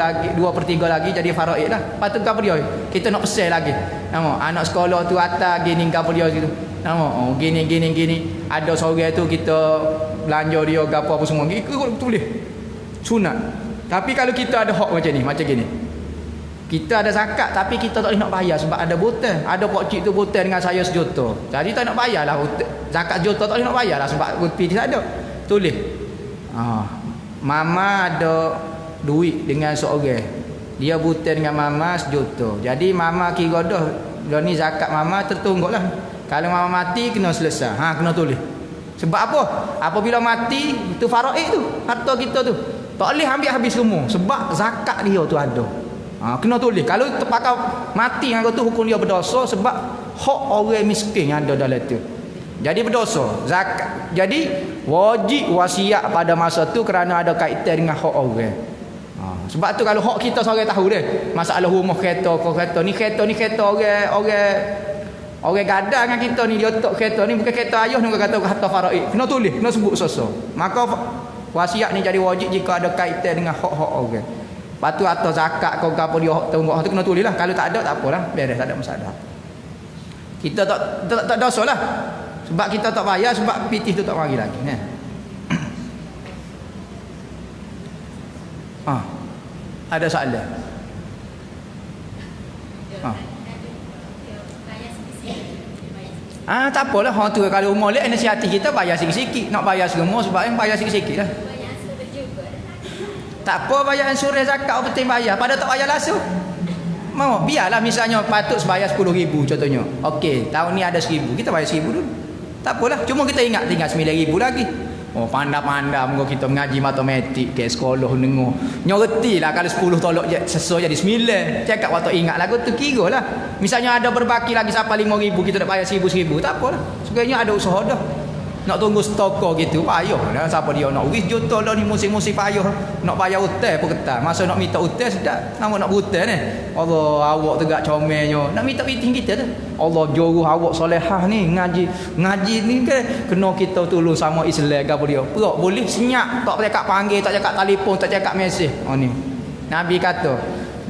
lagi jadi faraid lah. Lepas tu apa dia? Kita nak pesan lagi. Anak sekolah tu atas gini apa dia gitu. Gini. Ada seorang tu kita belanja dia apa semua. Ikut tulis. Sunat. Tapi kalau kita ada hak macam gini. Kita ada zakat tapi kita tak boleh nak bayar sebab ada hutang. Ada pak cik tu hutang dengan saya 1 juta. Jadi tak nak bayarlah zakat juta, tak boleh nak bayarlah sebab rupiah tak ada. Tulis. Mama ada duit dengan seorang. Dia hutang dengan mama 1 juta. Jadi mama kira dah ni zakat mama tertungguklah. Kalau mama mati kena selesai. Kena tulis. Sebab apa? Apabila mati itu faraid tu, harta kita tu. Tak boleh ambil habis semua sebab zakat dia tu ada. Kena tulis. Kalau terpakai mati dengan tu hukum dia berdosa sebab hak orang miskin yang ada dalam tu. Jadi berdosa. Zakat. Jadi wajib wasiat pada masa tu kerana ada kaitan dengan hak orang. Sebab tu kalau hak kita seorang tahu deh. Masalah rumah kereta orang gadang dengan kita ni, dia letak kereta ni bukan kereta ayah ni, kata harta faraid. Kena tulis, kena sebut sosok. Maka wasiat ni jadi wajib jika ada kaitan dengan hak-hak orang. Lepas tu atau zakat kau apa dia hak tunggu tu kena tulis lah. Kalau tak ada tak apalah, beres, tak ada masalah. Kita tak dosa lah. Sebab kita tak bayar sebab pitih tu tak mari lagi kan. Ada soalan? Tak apalah. Hang tu kalau umur lek nasihati kita bayar sikit-sikit. Nak bayar semua sebab yang bayar sikit-sikit lah. Tak apa bayar insurans zakat penting bayar. Pada tak bayar langsung. Biarlah misalnya patut bayar 10,000 contohnya. Okey, tahun ni ada 1,000. Kita bayar 1,000 dulu. Tak apalah, cuma kita ingat tinggal 9,000 lagi. Oh, pandai-pandai muka kita mengaji matematik ke sekolah dengar. Nyorti lah kalau 10 tolak je sesuai jadi 9. Cakap waktu ingat lagu tu kira lah. Misalnya ada berbaki lagi sampai 5,000 kita nak bayar 1,000 tak apalah. Sebenarnya ada usaha dah. Nak tunggu stoko gitu payah dah. Siapa dia nak wis juta dah ni musim-musim payah. Nak bayar hutang pun ketat. Masa nak minta hutang sedap. Nama nak berhutang ni. Allah awak tegak comelnya. Nak minta piting kita tu. Allah joruh awak solehah ni ngaji ni ke kena kita tolong sama Islam ke apa dia. Perak boleh senyap. Tak cakap panggil, tak cakap telefon, tak cakap mesej. Oh ni. Nabi kata,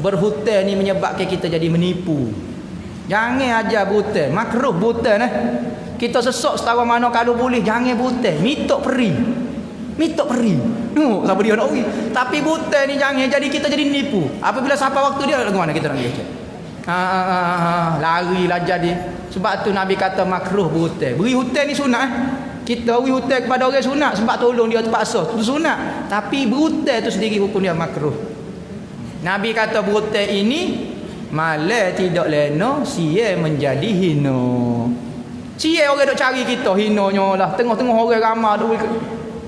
berhutang ni menyebabkan kita jadi menipu. Jangan ajar berhutang. Makruh berhutang Kita sesok setara mana kalau boleh jangan berhutang. Mitok peri. Siapa dia nak pergi. Tapi berhutang ni jangan jadi kita jadi nipu. Apabila sampai waktu dia ke mana kita nak pergi. Lari lah jadi. Sebab tu Nabi kata makruh berhutang. Beri hutang ni sunat. Kita beri hutang kepada orang sunat sebab tolong dia terpaksa. Itu sunat. Tapi berhutang tu sendiri hukum dia makruh. Nabi kata berhutang ini malah tidak lena sia menjadi hina. Sia orang duk cari kita hinanya lah. Tengah-tengah orang ramai duk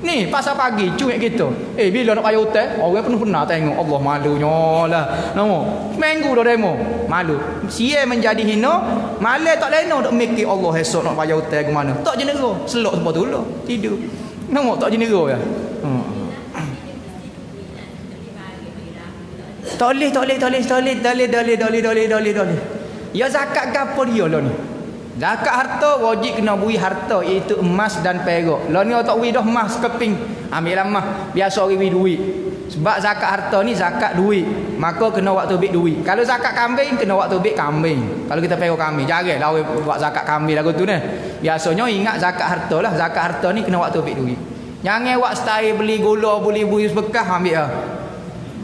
ni pasal pagi cuik kita. Bila nak bayar hutang? Orang penuh pernah tengok. Allah malunya lah. Nama seminggu dah demo. Malu. Sia menjadi hina, malah tak lena duk mikir Allah esok nak bayar hutang ke mana. Tak jenera. Selok tempat tu lah. Tidur. Nama tak jenera ya. Toleh. Ya zakat gapo dia lah ni? Zakat harta wajib kena beri harta iaitu emas dan perak. Lah ni tak beri dah emas keping. Ambil emas. Biasa orang beri duit. Sebab zakat harta ni zakat duit. Maka kena waktu beri duit. Kalau zakat kambing kena waktu beri kambing. Kalau kita perak kambing, jaranglah orang buat zakat kambing lagu tu ni. Biasanya ingat zakat harta lah. Zakat harta ni kena waktu beri duit. Jangan buat style beli gula, beli buih bekah ambil lah.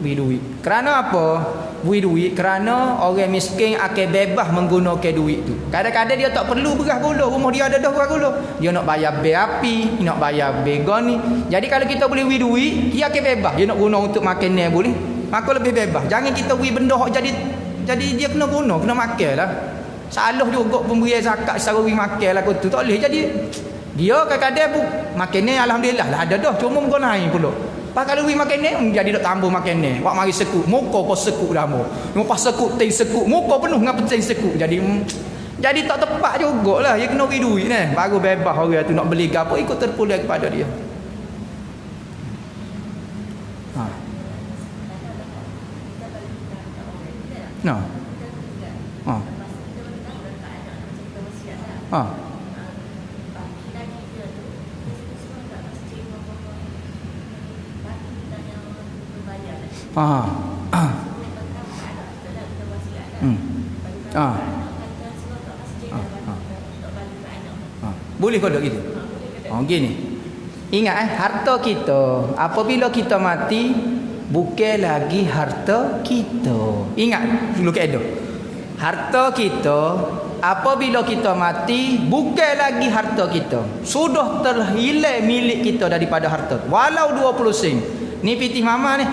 Beri duit. Kerana apa? Beri duit kerana orang miskin akan bebas menggunakan duit tu. Kadang-kadang dia tak perlu beras gula, rumah dia ada dah beras gula. Dia nak bayar bil api, nak bayar bil ni. Jadi kalau kita boleh beri duit, dia akan bebas. Dia nak guna untuk makan ni boleh. Maka lebih bebas. Jangan kita beri benda hok jadi dia kena guna, kena makan lah. Salah juga pemberian zakat secara beri makan lah tu. Tak boleh jadi dia kadang-kadang makan ni alhamdulillah lah ada dah, cuma muka naik pula. Pak kalau we makan ni jadi dak tambah makan ni. Wak mari sekut, muka pun sekut dah mo. Lepas sekut teh sekut, muka penuh dengan pencing sekut. Jadi tak tepat jugalah. Dia kena beri duit ni. Baru bebas orang tu nak beli gapo ikut terpulang kepada dia. No. Boleh kalau gitu. Gini. Ingat harta kita apabila kita mati bukan lagi harta kita. Ingat dulu kaedah. Harta kita apabila kita mati bukan lagi harta kita. Sudah terhilang milik kita daripada harta. Walau 20 sen. Ni pitih mama ni.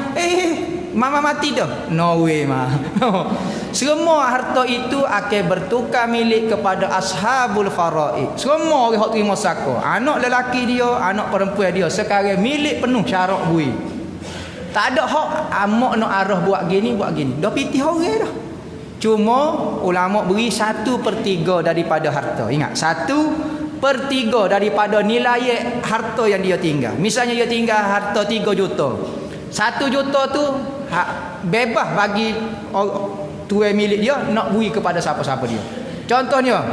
Mama mati dah. No way mah. Semua harta itu akan bertukar milik kepada ashabul faraid. Semua orang hak terima zakat. Anak lelaki dia, anak perempuan dia sekarang milik penuh syarak bui. Tak ada hak amak nak arah buat gini. Dah pitih orang dah. Cuma ulama beri 1/3 daripada harta. Ingat, 1/3 daripada nilai harta yang dia tinggal. Misalnya dia tinggal harta 3 juta. 1 juta tu bebas bagi tuan milik dia nak beri kepada siapa-siapa dia. Contohnya,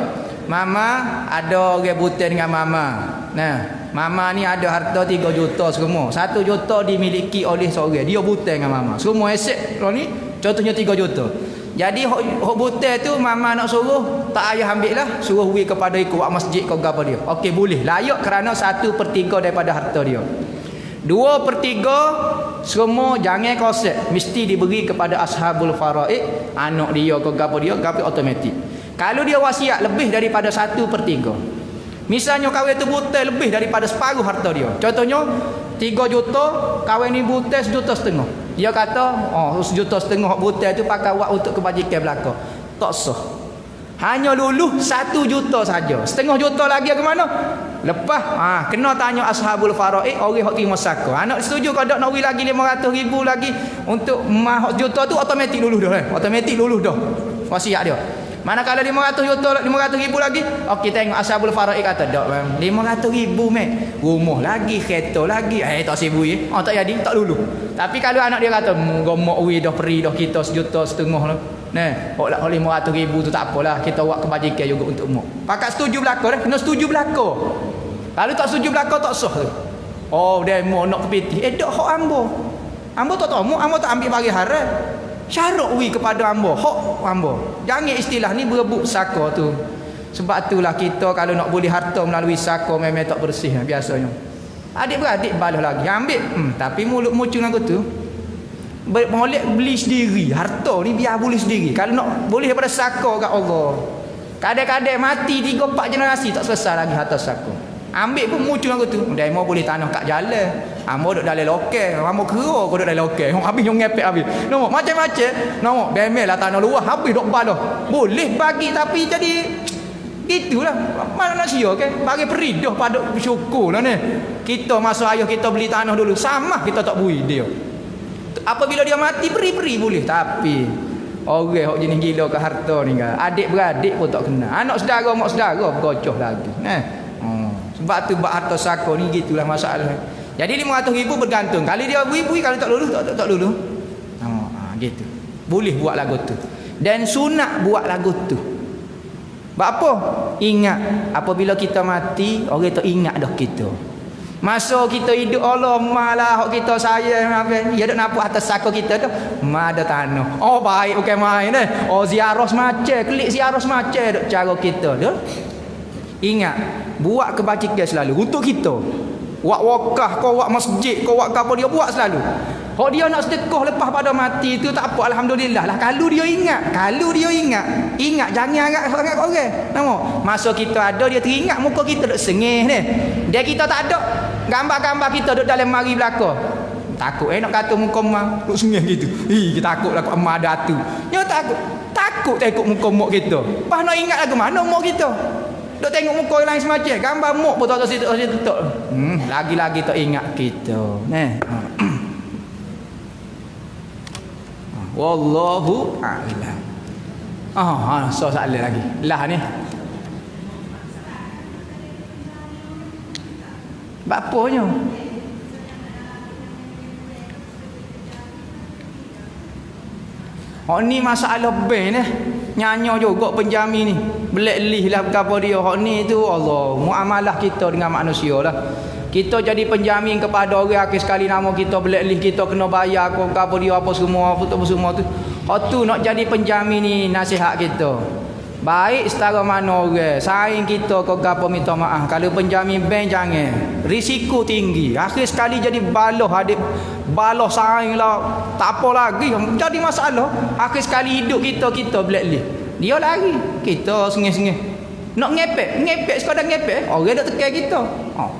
mama ada orang buta dengan mama. Nah, mama ni ada harta 3 juta semua. 1 juta dimiliki oleh seorang. Dia buta dengan mama. Semua aset ni contohnya 3 juta. Jadi hok buta tu mama nak suruh tak payah ambil lah, suruh beri kepada ikut masjid kau apa dia. Okey boleh. Layak kerana 1/3 daripada harta dia. 2/3 semua jangan kosek, mesti diberi kepada ashabul faraid, anak dia ke gapo dia, gapo automatik. Kalau dia wasiat lebih daripada 1/3. Misalnya kahwin tu buta lebih daripada separuh harta dia. Contohnya 3 juta, kahwin ni buta 1,5 juta. Dia kata, 1,5 juta buta tu pakai buat untuk kebajikan belaka. Tak sah. Hanya luluh 1 juta saja. Setengah juta lagi ke mana? Lepas kena tanya ashabul faraid, orang hok terima zakat. Anak setuju kalau nak wui lagi 500,000 lagi untuk mahak juta tu automatik luluh dah. Automatik luluh dah. Wasiat dia. Manakala 500 juta 500,000 lagi, okey tengok ashabul faraid kata dak bang. 500,000 mek. Rumah lagi, kereta lagi. Tak sibuk tak jadi, tak luluh. Tapi kalau anak dia kata gomok wui dah peri dah kita 1,5 juta lah. Nah, hok 500,000 tu tak apalah, kita buat kebajikan juga untuk mak. Pakat setuju belaka dah, kena setuju belaka. Kalau tak setuju belaka tak sah tu. Demo nak kepiti. Dak hok ambo. Ambo tak tahu, ambo tak ambil bagi haram. Syarat wi kepada ambo, hok ambo. Jangan istilah ni berebut saka tu. Sebab itulah kita kalau nak boleh harta melalui saka memang tak bersih biasanya. Adik-beradik balas lagi ambil, tapi mulut muncul aku tu. Boleh beli sendiri. Harta ni biar boleh sendiri. Kalau nak boleh daripada saka kat Allah. Kadang-kadang mati 3-4 generasi tak selesai lagi harta saka. Ambil pun muncul aku tu. Demo boleh tanah kat jalan. Ambo duduk dalam lokal. Ambo kera kau duduk dalam lokal. Habis yang ngepek habis. Nombor macam-macam. Nombor bemel lah tanah luar. Habis duk balah. Boleh bagi tapi jadi gitulah. Mana nak sia ke? Bagi peridah pada bersyukur lah ni. Kita masa ayah kita beli tanah dulu. Sama kita tak bui dia. Apabila dia mati peri-peri boleh. Tapi orang hok jenis gila ke harta ni kan. Adik-beradik pun tak kena. Anak saudara, mak saudara bergocoh lagi. Sebab tu bab harta saka ni gitulah masalah. Jadi 500,000 bergantung. Kali dia bui-bui, kalau tak luluh tak luluh. Gitu. Boleh buat lagu tu. Dan sunat buat lagu tu. Sebab apa? Ingat apabila kita mati, orang tak ingat dah kita. Masa kita hidup Allah malah hok kita sayang apa ya dak nampak atas saka kita tu ada tanah. Baik bukan main ziarah semacam klik ziarah semacam dok cara kita tu. Ingat buat kebajikan selalu untuk kita. Buat wakaf kau buat masjid kau buat apa dia buat selalu. Hok dia nak sedekah lepas pada mati tu tak apa alhamdulillah lah kalau dia ingat jangan agak orang. Nampak masa kita ada dia teringat muka kita duk sengih ni. Dia kita tak ada gambar-gambar kita duduk dalam mari belaka. Takut nak kata muka mak duk sengih gitu. Kita takutlah kat emak ada tu. Dia takut tengok muka mak kita. Pas nak ingat lagu mana mak kita. Duk tengok muka lain semacam gambar mak pun tak situ. Lagi-lagi tak ingat kita. Wallahu a'lam. Soalan lagi. Lah ni. Bapanya. Ni masalah lebih ni. Nyanyo juga penjami ni. Belek-lih lah apa dia. Ni tu Allah. Muamalah kita dengan manusia lah. Kita jadi penjamin kepada orang akhir sekali nama kita belek-lih kita kena bayar apa dia apa semua tu. Tu nak jadi penjamin ni nasihat kita. Baik setara mana orang saing kita ke apa minta maaf. Kalau penjamin bank jangan. Risiko tinggi. Akhir sekali jadi baloh adik baloh saing lah. Tak apa lagi. Jadi masalah. Akhir sekali hidup kita belak-belak. Dia lari. Kita sengih-sengih. Nak ngepek sekadar ngepek. Orang dah tekan kita.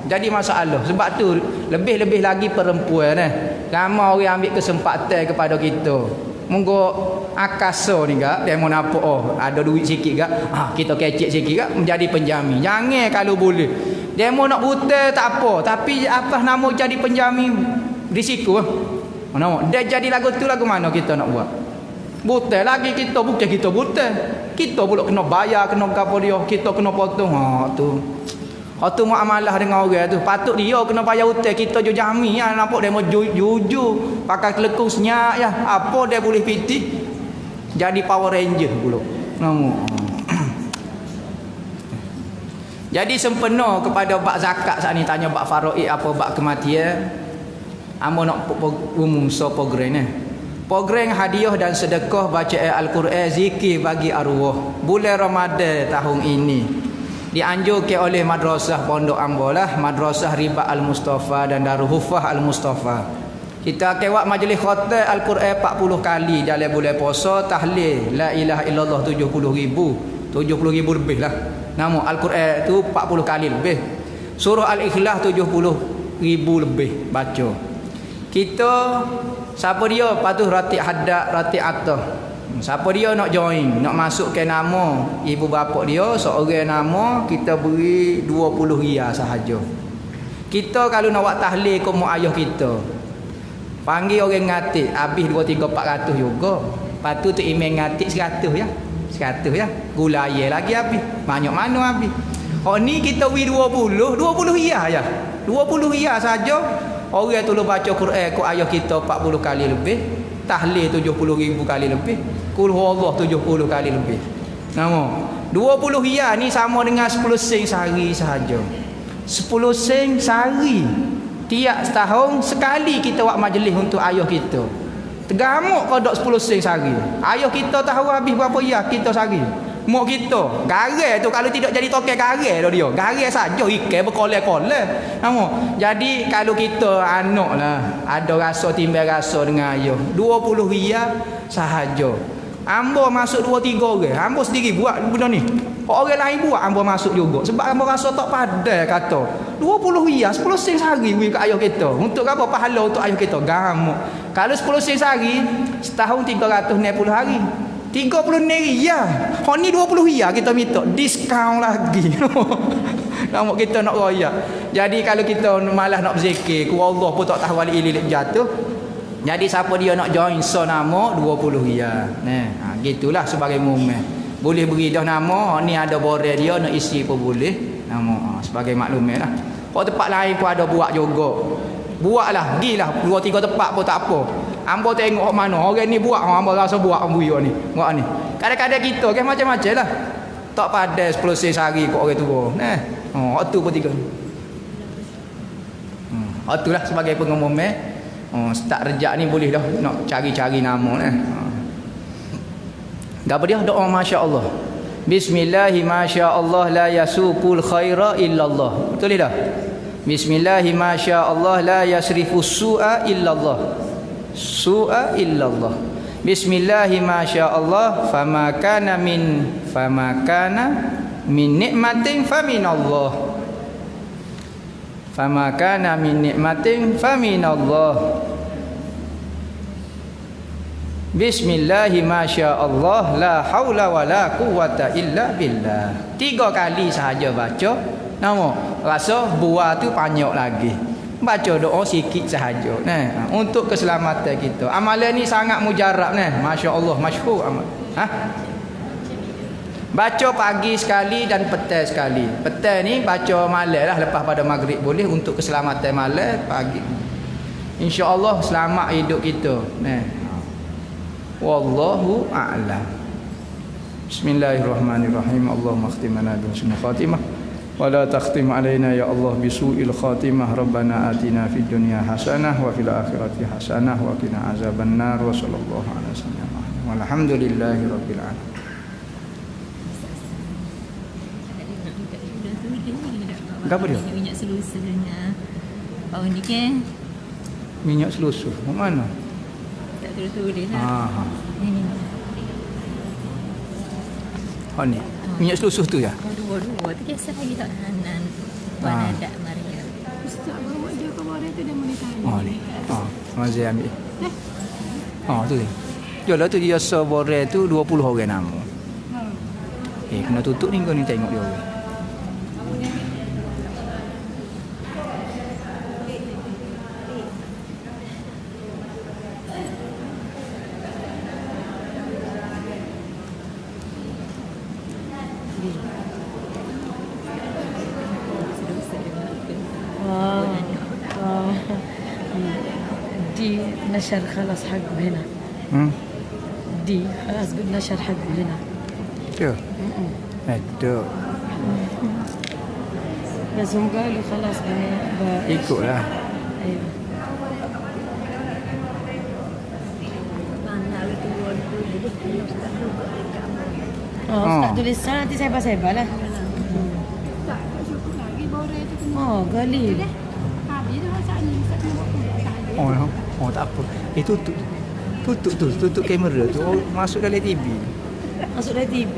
Jadi masalah. Sebab tu lebih-lebih lagi perempuan ramai orang ambil kesempatan kepada kita. Munggo akasa ni gak dia mau nampak ada duit sikit gak kita kecek sikit gak menjadi penjamin. Jangan kalau boleh. Dia mau nak buta tak apa, tapi apa nama jadi penjamin risiko. Mana dia jadi lagu tu lagu mana kita nak buat? Buta lagi kita bukan kita buta. Kita pula kena bayar kena gapo dia, kita kena potong. Tu. Tu muamalah dengan orang tu. Patut dia kena bayar hutang, kita je jami nampak dia mau jujur pakai kelekung senyak apa dia boleh piti jadi Power Ranger pula. Jadi sempena kepada bab zakat saat ni tanya bab faraid apa bab kematian. Amo nak umum program ni. Program hadiah dan sedekah bacaan Al-Quran zikir bagi arwah bulan Ramadan tahun ini dianjurkan oleh Madrasah Pondok Ambolah, Madrasah Ribat Al-Mustafa dan Darul Hufah Al-Mustafa. Kita akan buat majlis khatam Al-Quran 40 kali dalam bulan puasa, tahlil la ilaha illallah 70,000 lebih lah. Nama Al-Quran tu 40 kali lebih. Surah Al-Ikhlas 70,000 lebih baca. Kita siapa dia patuh ratib haddad ratib atah Siapa dia nak join, nak masukkan nama ibu bapa dia, seorang nama kita beri 20 riyal sahaja. Kita kalau nak buat tahlil ke mak ayah kita, panggil orang ngatik, habis 2 3 400 juga. Lepas tu tu imam ngatik 100 ya. 100 ya. Gula air lagi habis. Banyak mana habis. Oh ni kita beri 20 riyal ya. 20 riyal saja. Orang tu baca Quran ke ayah kita 40 kali lebih. Tahlil 70,000 kali lebih. Qul huwallah 70 kali lebih. Nama 20 riyal ni sama dengan 10 sen sehari sahaja. 10 sen sehari. Tiap setahun sekali kita buat majlis untuk ayah kita. Tergamuk kau dok 10 sen sehari. Ayah kita tahu habis berapa riyal kita sehari. Mak kita garai tu kalau tidak jadi tokai garai dah dia. Garai saja ikan berkolek-kolek. Nama. Jadi kalau kita anak lah ada rasa timbal rasa dengan ayah 20 riyal sahaja. Ambo masuk 2 3 orang. Ambo sendiri buat benda ni. Orang lain buat ambo masuk juga. Sebab ambo rasa tak padai kata. 20 riyal 10 sen sehari bagi ke ayah kita. Untuk apa pahala untuk ayah kita? Gamuk. Kalau 10 sen sehari setahun 360 hari. 30 riyal. Hak ni 20 riyal kita minta diskaun lagi. Nama kita nak royak. Jadi kalau kita malas nak berzikir, ku Allah pun tak tahu wali ililip jatuh. Jadi siapa dia nak join so nama 20 riyal. Nah, gitulah sebagai mukmin. Boleh beri dah nama, ni ada borel dia nak isi pun boleh. Nama sebagai maklumat lah. Kau tempat lain pun ada buat juga. Buatlah, gilah 2 3 tempat pun tak apa. Ambo tengok mana orang ni buat, ambo rasa buat ambo ni. Buat ni. Kadang-kadang kita kan macam-macam lah. Tak padai 10 sen sehari kok orang tua. Nah. Tu pun 3. Itulah sebagai pengumuman. Start rejak ni boleh dah nak cari-cari nama nah. Apa dia doa masya-Allah. Bismillahi masya-Allah la yasukul khaira illallah. Betul dah? Bismillahi masya-Allah la yasrifus su'a illallah. Su'a illallah. Bismillahi masya-Allah fama kana min nikmatin faminallah. Fama kana min nikmatin faminallah. Bismillahi masya-Allah la haula wala quwata illa billah. 3 kali sahaja baca. Nama rasa buah tu banyak lagi. Baca doa sikit sahaja. Nah, untuk keselamatan kita. Amalan ni sangat mujarab nah. Masya-Allah masyhur amal. Baca pagi sekali dan petang sekali. Petang ni baca malam lah lepas pada maghrib boleh untuk keselamatan malam pagi. Insya-Allah selamat hidup kita. Nah. Wallahu a'lam. Bismillahirrahmanirrahim. Allahumma khtim lana bi husnil khatimah wa la takhtim alaina ya Allah bi su'il khatimah. Rabbana atina fid dunya hasanah wa fil akhirati hasanah wa qina azabannar wa sallallahu alaihi wasallam. Walhamdulillahirabbil alamin. Apa dia? Minyak selusurnya. Oh ni ke? Minyak selusur. Mana? Tak tulis lah. Ini. Oh ni. Minyak selusur tu ya? Dua-dua tu kisah lagi tak Hanan. Wan ada Maria. Ustaz bawa dia ke bawah tu dah boleh tahu. Oh ni. Mazai ambil. Tu ni. Jual tu dia sebore tu 20 orang nama. Kena tutup ni kau ni tengok dia. دي نشر خلاص حقه هنا. دي خلاص نشر حقه هنا. شوف. Aduh. بس هم قالوا خلاص ikut lah. ايوه. Ustaz tulis sana nanti saya lah. Gali. Tak apa. Tutup kamera tu. Masuk dalam TV. Masuk dalam TV.